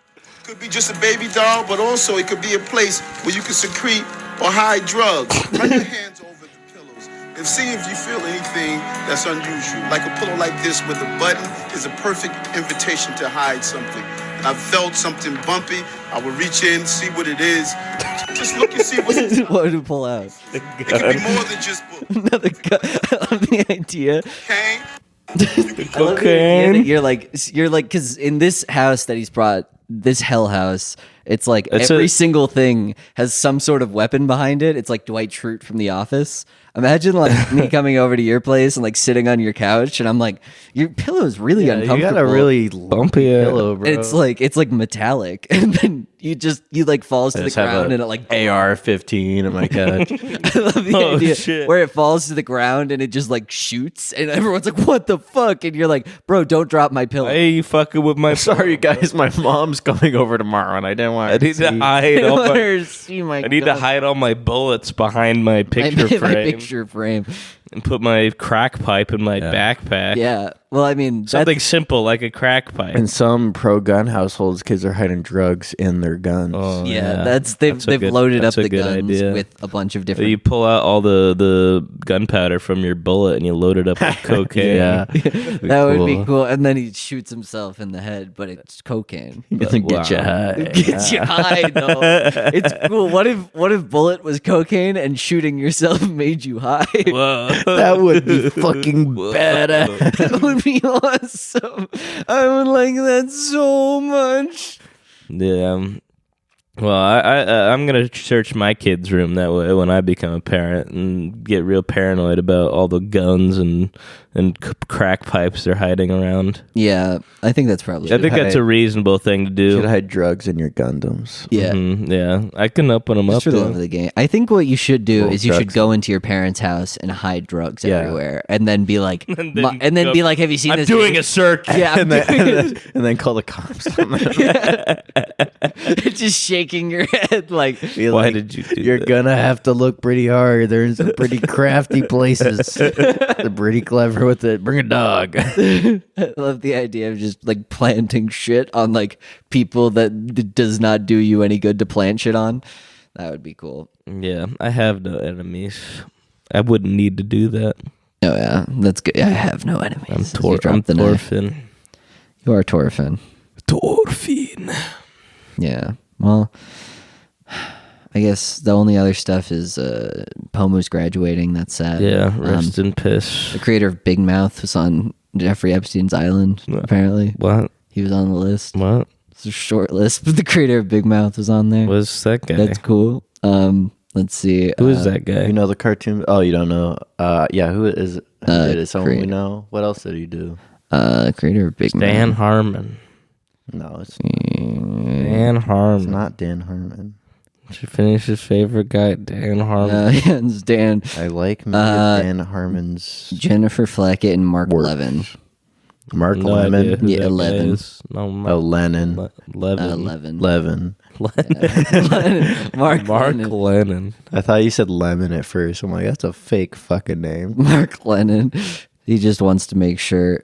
Could be just a baby doll, but also it could be a place where you can secrete or hide drugs. Run your hands over the pillows and see if you feel anything that's unusual. Like a pillow like this with a button is a perfect invitation to hide something. And I felt something bumpy. I would reach in, see what it is. Just look and see what's inside. What to pull out? It can be more than just books. Another gun. I love the idea. Okay. I love the idea that you're like, because in this house that he's brought, this hell house, it's like every single thing has some sort of weapon behind it. It's like Dwight Schrute from The Office. Imagine like me coming over to your place and like sitting on your couch, and I'm like, your pillow is really uncomfortable. You got a really bumpy pillow, bro. It's like metallic, and then you like falls to the ground, and it like AR-15 on my couch. I love the idea where it falls to the ground and it just like shoots, and everyone's like, "What the fuck?" And you're like, "Bro, don't drop my pillow." Hey, you fucking with my? Sorry, guys, my mom's coming over tomorrow, and I didn't want. I need to hide all my. I need to hide all my bullets behind my picture frame. My picture frame. And put my crack pipe in my backpack. Yeah. Well, I mean, something simple like a crack pipe. In some pro-gun households, kids are hiding drugs in their guns. Oh, yeah, they've loaded up the guns with a bunch of different. You pull out all the gunpowder from your bullet and you load it up with cocaine. That would be cool. And then he shoots himself in the head, but it's cocaine. Get you high. Get you high, though. It's cool. What if bullet was cocaine and shooting yourself made you high? Whoa. That would be fucking badass. That would be awesome. I would like that so much. Yeah. Well, I'm gonna search my kid's room that way when I become a parent and get real paranoid about all the guns and crack pipes they're hiding around. Yeah, I think that's probably. I think that's a reasonable thing to do. Should hide drugs in your Gundams. Yeah. Yeah, I can open them up. Just for the love of the game. I think what you should do is you should drugs. go into your parents' house and hide drugs everywhere, and then be like, And and then be like, "Have you seen I'm this?" doing a search. Yeah, I'm And then call the cops on them. just shaking your head like. Be Why like, did you do You're that? gonna have to look pretty hard. They're in some pretty crafty places. They're pretty clever with it. Bring a dog. I love the idea of just like planting shit on like people that does not do you any good to plant shit on. That would be cool. Yeah, I have no enemies. I wouldn't need to do that. Oh yeah, that's good. I have no enemies. I'm As you drop the knife. Torfin. You are Torfin. Torfin. Yeah. Well, I guess the only other stuff is Pomu's graduating. That's sad. Yeah, rest in piss. The creator of Big Mouth was on Jeffrey Epstein's island. Apparently, What? he was on the list. What? It's a short list, but the creator of Big Mouth was on there. What's that guy? That's cool. Let's see. Who is that guy? You know the cartoon? Oh, you don't know? Yeah. Who is? It is someone we creator. know. What else did he do? Creator of Big Dan Mouth. Harmon. No, it's Dan Harmon. not Dan Harmon. Should finish his favorite guy, Dan Harmon. Yeah, it's Dan. I like me Dan Harmon's Jennifer Fleckett and Mark Works. Levin. Mark No idea Lemon. who Yeah, that guy 11. is. No, Oh, Lennon. Levin. 11. Levin. Mark Mark Lennon. Lennon. I thought you said Lemon at first. I'm like, that's a fake fucking name. Mark Lennon. He just wants to make sure.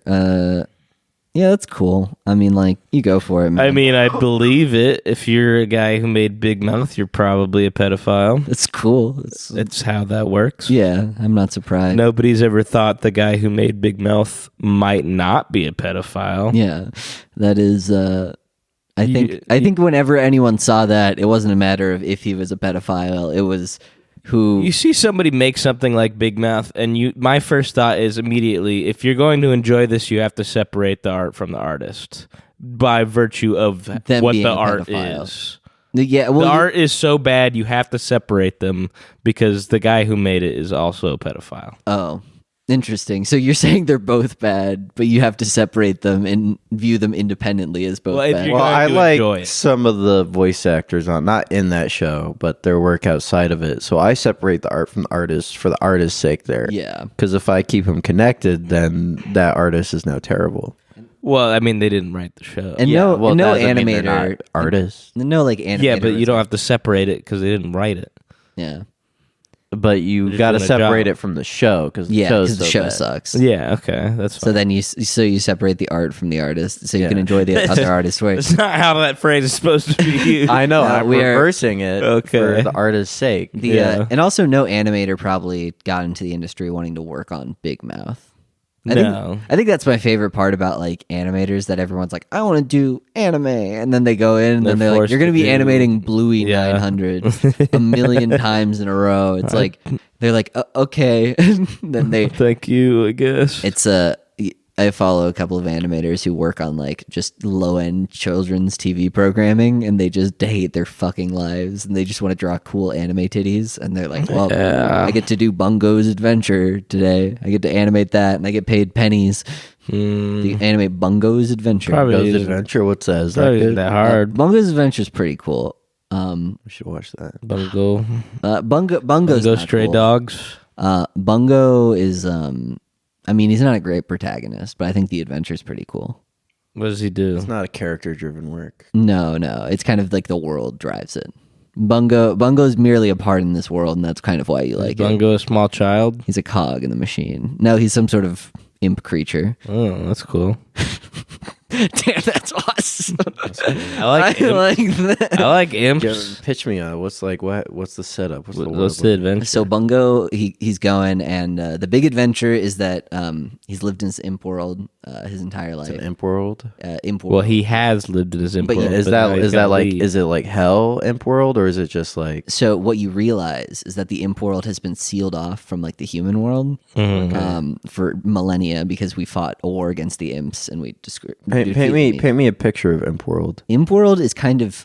Yeah, that's cool. I mean, like, you go for it, man. I mean, I believe it. If you're a guy who made Big Mouth, you're probably a pedophile. it's cool. It's how that works. Yeah, I'm not surprised. Nobody's ever thought the guy who made Big Mouth might not be a pedophile. Yeah, that is. I think whenever anyone saw that, it wasn't a matter of if he was a pedophile. It was who. You see somebody make something like Big Mouth, and my first thought is immediately, if you're going to enjoy this, you have to separate the art from the artist by virtue of Them what being the a art pedophile. is. Yeah, well, The art is so bad, you have to separate them because the guy who made it is also a pedophile. Oh, interesting. So you're saying they're both bad, but you have to separate them and view them independently as both Well, if bad. you're Well, going I to like enjoy it. some of the voice actors on, not in that show, but their work outside of it. So I separate the art from the artist for the artist's sake there. Yeah. Because if I keep them connected, then that artist is now terrible. Well, I mean, they didn't write the show. And no that doesn't mean they're animator, not artists. no like animator. Yeah, but you was don't like- have to separate it because they didn't write it. Yeah, But you just got to doing a separate job. it from the show because the yeah, show's because the so show bad. sucks. Yeah, okay, that's fine. So then you separate the art from the artist, so you Yeah. can enjoy the other artist's work. That's not how that phrase is supposed to be used. I know. No, I'm we are- reversing it Okay. for the artist's sake. Yeah. And also, no animator probably got into the industry wanting to work on Big Mouth. No. I think that's my favorite part about like animators, that everyone's like, I want to do anime, and then they go in and then They're they're like, forced you're going to to be do- animating Bluey Yeah. 900 a million times in a row. It's like they're like, okay, and then they. Thank you, I guess. It's I follow a couple of animators who work on like just low end children's TV programming, and they just hate their fucking lives, and they just want to draw cool anime titties, and they're like, well, Yeah. I get to do Bungo's Adventure today. I get to animate that, and I get paid pennies. The animate Bungo's Adventure. Probably Goes is- Adventure. What's that? Is that Probably good? that hard. Bungo's Adventure is pretty cool. We should watch that. Bungo's Bungo's Stray cool. Dogs. Bungo is I mean, he's not a great protagonist, but I think the adventure's pretty cool. What does he do? It's not a character-driven work. No, it's kind of like the world drives it. Bungo's merely a part in this world, and that's kind of why you like it. Bungo a small child? He's a cog in the machine. No, he's some sort of imp creature. Oh, that's cool. Damn, that's awesome. I like I imp- like that. I like imps. Pitch me on what's the setup? What's the What's world the adventure? So Bungo, he's going, and the big adventure is that he's lived in this imp world his entire life. An imp world? Imp Well, world. he has lived in his imp But world. Is now that he's is that gotta like leave. is it like hell imp world, or is it just like So what you realize is that the imp world has been sealed off from like the human world for millennia, because we fought a war against the imps, and we paint me a picture of imp world? Imp world is kind of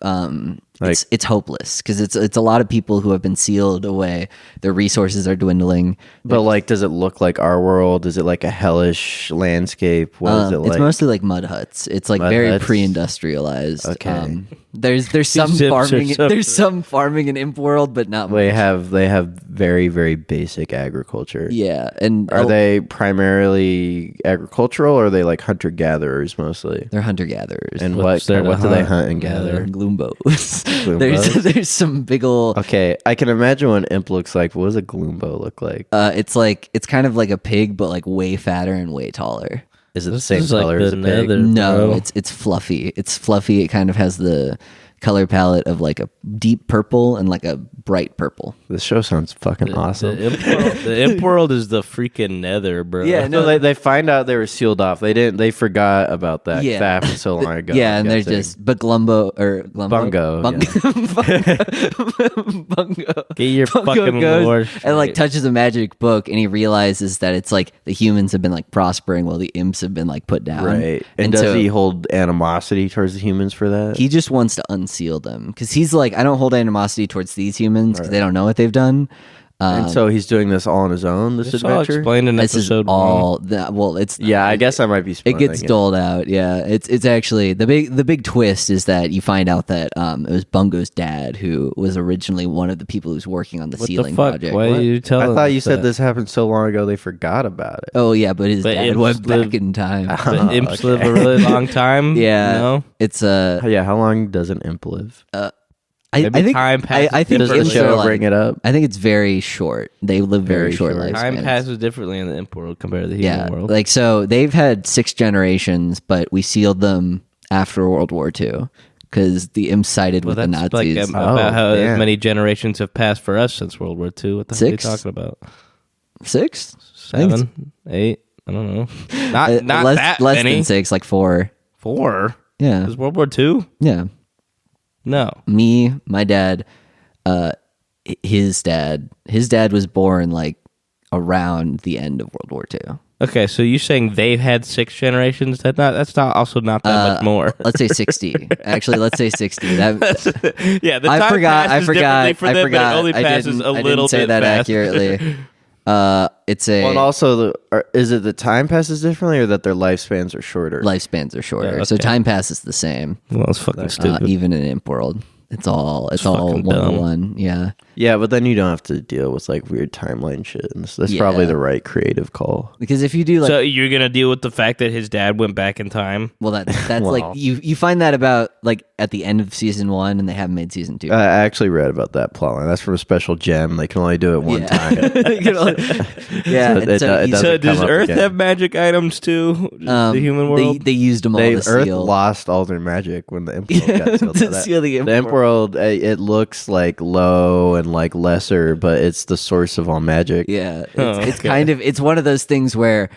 it's hopeless because it's a lot of people who have been sealed away. Their resources are dwindling. But like, does it look like our world? Is it like a hellish landscape? What is it like? It's mostly like mud huts. It's like Mud very huts? pre-industrialized. Okay. There's some Zips are farming. so- There's some farming in Imp World, but not They much. have very, very basic agriculture. Yeah, and Are they primarily agricultural, or are they like hunter gatherers mostly? they're hunter gatherers And What's there to what do they hunt? hunt and gather? gloombos. Gloombos? there's some big ol'. Okay, I can imagine what an imp looks like. What does a gloombo look like? It's kind of like a pig, but like way fatter and way taller. Is it the This same is like color the as a pig? nether. No, bro. it's fluffy. It's fluffy. It kind of has the color palette of like a deep purple and like a bright purple. This show sounds fucking awesome. The imp world is the freaking nether, bro. Yeah, No, they find out they were sealed off. They forgot about that. Yeah. That happened so long ago. Yeah, I'm and they're guessing. just but Glumbo or Glumbo Bungo. Get your Bungo fucking goes lore and like straight. touches a magic book and he realizes that it's like the humans have been like prospering while the imps have been like put down. right. And does so he hold animosity towards the humans for that? he just wants to unseal them because he's like, I don't hold animosity towards these humans because they don't know what they've done. and so he's doing this all on his own. This It's all adventure. explained in This is episode all that. Well, it's Yeah, I guess I might be. it gets doled out. Yeah, it's actually the big twist is that you find out that it was Bungo's dad who was originally one of the people who's working on the What sealing the fuck? project. Why are you I telling thought you us said that? this happened so long ago they forgot about it. Oh yeah, but his But dad imps went back live- in time. But imps live a really long time. Yeah, No? it's Yeah, how long does an imp live? I Maybe think time passes I think Does the imps show are like, bring it up? I think it's very short. They live very, Very short short. lifespans. Time passes differently in the imp world compared to the human Yeah, world. like so they've had 6 generations, but we sealed them after World War II because the imps sided with the that's Nazis. like about how damn. as many generations have passed for us since World War II. What the hell are you 6? talking about? 6? I think 7, 8? I don't know. Not less, that less many. than 6, like 4. 4? Yeah, Is World War II? yeah. No. Me, my dad, his dad was born like around the end of World War II. Okay, so you're saying they've had 6 generations? That's not also not that much more. Let's say 60. Actually, let's say 60. That, Yeah, the I time forgot. passes differently for them, but it only I passes didn't, a I little didn't say bit that faster. accurately. It's a Well, and also, is it the time passes differently, or that their lifespans are shorter? lifespans are shorter, Yeah, so okay. time passes the same. Well, it's fucking stupid. Even in Imp World, it's all fucking 1 to dumb. 1. Yeah. Yeah, but then you don't have to deal with like weird timeline shit. And so that's Yeah. probably the right creative call. Because if you do like So you're gonna deal with the fact that his dad went back in time? well that's Wow. like you find that about like at the end of season 1 and they haven't made season 2. I actually read about that plotline. That's from a special gem. They can only do it one time. You can only- yeah. So and it so does- it he's- doesn't So does come up Earth again. have magic items too? Just the human world? They used them all They to Earth seal. lost all their magic when the Imp World got sealed. to That- seal the Imp the Imp World. World, it looks like low and like lesser, but it's the source of all magic. Yeah, Oh, it's okay. kind of it's one of those things where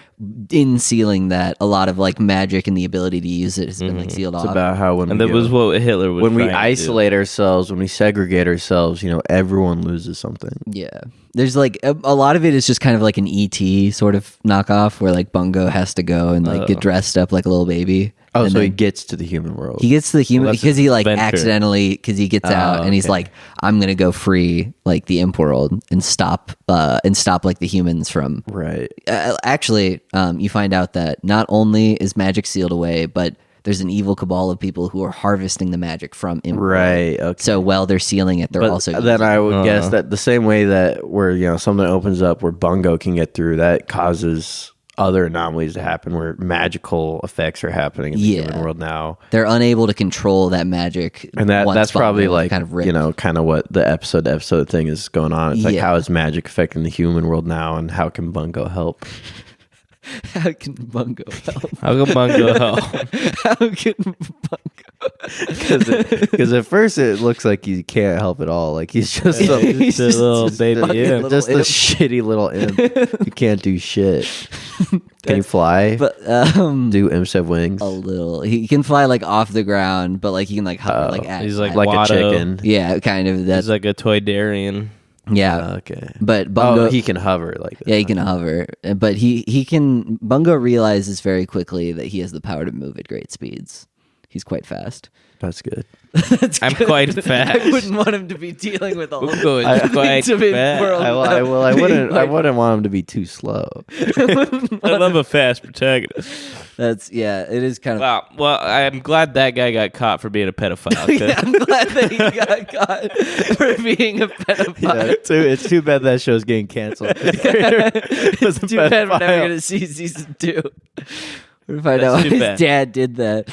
in sealing that a lot of like magic and the ability to use it has been like sealed It's off. about how when and we that go- was what Hitler was when we trying to do. isolate ourselves, when we segregate ourselves, everyone loses something. Yeah, there's like a lot of it is just kind of like an ET sort of knockoff where like Bungo has to go and like get dressed up like a little baby. Oh, And so he then gets to the human world. he gets to the human Well, that's because he like adventure. accidentally because he gets out and he's okay. like I'm gonna go free like the Imp World and stop like the humans from Right. actually, you find out that not only is magic sealed away, but there's an evil cabal of people who are harvesting the magic from Imp World. Right. Okay. So while they're sealing it, they're But also then using I would guess that the same way that where something opens up where Bungo can get through, that causes other anomalies to happen where magical effects are happening in the Yeah. human world now. they're unable to control that magic. And once that's probably Bungo like kind of ripped. kind of what the episode to episode thing is going on. It's like Yeah. how is magic affecting the human world now, and how can Bungo help? How can Bungo help? How come Bungo help? How can Bungo? Because at first it looks like he can't help at all. Like he's just some, He's just a little baby fucking imp. little just a imp. shitty little imp who can't do shit. Can he fly? But Do imps have wings? a little. He can fly like off the ground, but like he can like hover like at, He's like at- Like a Watto. chicken. yeah, kind of. That's He's like a toy Darian. yeah. Okay. But Bungo, Oh, he can hover like that. yeah, he can hover, but he can. Bungo realizes very quickly that he has the power to move at great speeds. He's quite fast. That's good. I'm quite fast. I wouldn't want him to be dealing with all Bungo is the quite things of his fast. world. I wouldn't want him to be too slow. I love a fast protagonist. It is kind of. Wow. Well, I'm glad that guy got caught for being a pedophile. Yeah, I'm glad that he got caught for being a pedophile. It's too bad that show's getting canceled. It's too bad we're never going to see season 2. We'll find out too his bad. dad did that.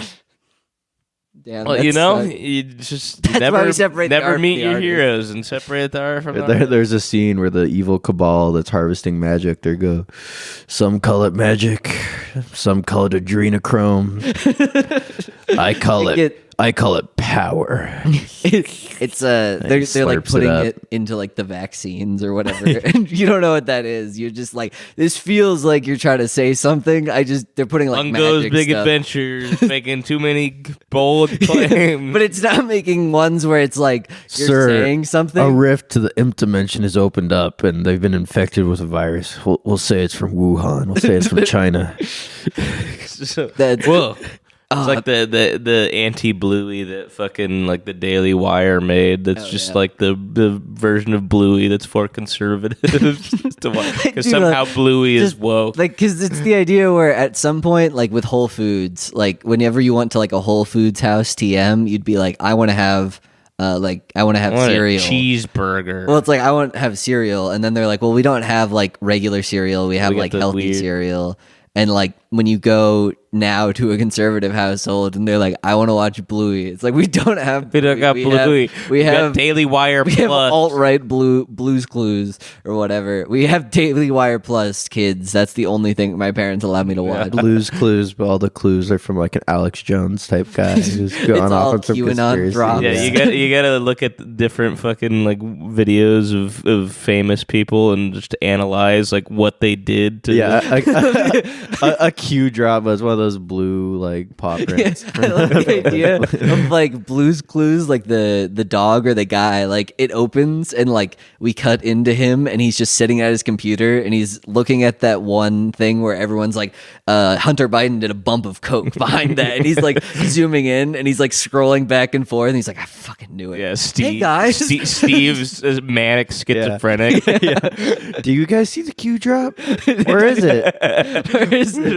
Damn, Well, you just why we separate the art never from meet the your artist. heroes and separate the art from the artist. There's a scene where the evil cabal that's harvesting magic, they go, some call it magic, some call it adrenochrome. I call it power. It's they're like slurps putting it it into like the vaccines or whatever, and you don't know what that is. You're just like, this feels like you're trying to say something. They're putting like Bungo's magic Big stuff. Adventures making too many bold claims. But it's not making ones where it's like you're saying something. A rift to the imp dimension has opened up, and they've been infected with a virus. We'll say it's from Wuhan. We'll say it's from China. Whoa. It's like the anti-Bluey that fucking like the Daily Wire made. That's just like the version of Bluey that's for conservatives. Because somehow Bluey is woke. Like, because it's the idea where at some point, like with Whole Foods, like whenever you went to like a Whole Foods house TM, you'd be like, I want to have cereal. A cheeseburger. Well, it's like I want to have cereal, and then they're like, well, we don't have like regular cereal. We have got like the healthy weird- cereal. And like when you go now to a conservative household and they're like, I want to watch Bluey. It's like we don't have. We don't got Bluey. We have got Daily Wire We have Plus. alt-right Blues Clues or whatever. We have Daily Wire Plus, kids. That's the only thing my parents allow me to watch. Blues Clues, but all the clues are from like an Alex Jones type guy who's going It's off all on some QAnon conspiracy. drops. Yeah, you gotta look at the different fucking like videos of famous people and just analyze like what they did to. Yeah, a Q drop was one of those blue like pop rings. I love the idea of like Blues Clues, like the dog or the guy, like it opens and like we cut into him and he's just sitting at his computer and he's looking at that one thing where everyone's like, Hunter Biden did a bump of coke behind that, and he's like zooming in and he's like scrolling back and forth and he's like, I fucking knew it. Yeah, Steve. Hey guys, Steve's manic schizophrenic. Do you guys see the Q drop? Where is it?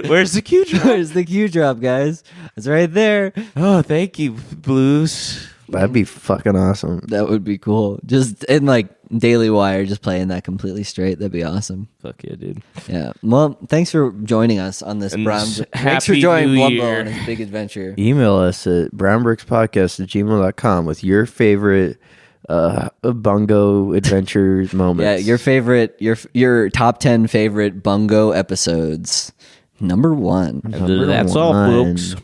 Where's the Q drop? Where's the Q drop, guys? It's right there. Oh, thank you, Blues. That'd be fucking awesome. That would be cool. Just in like Daily Wire, just playing that completely straight. That'd be awesome. Fuck yeah, dude. Yeah. Well, thanks for joining us on this. And Thanks for happy joining New Lumbo Year. on his big adventure. Email us at brownbrickspodcast@gmail.com with your favorite Bungo adventures moments. Yeah, your favorite, your top 10 favorite Bungo episodes. Number 1. That's all, folks.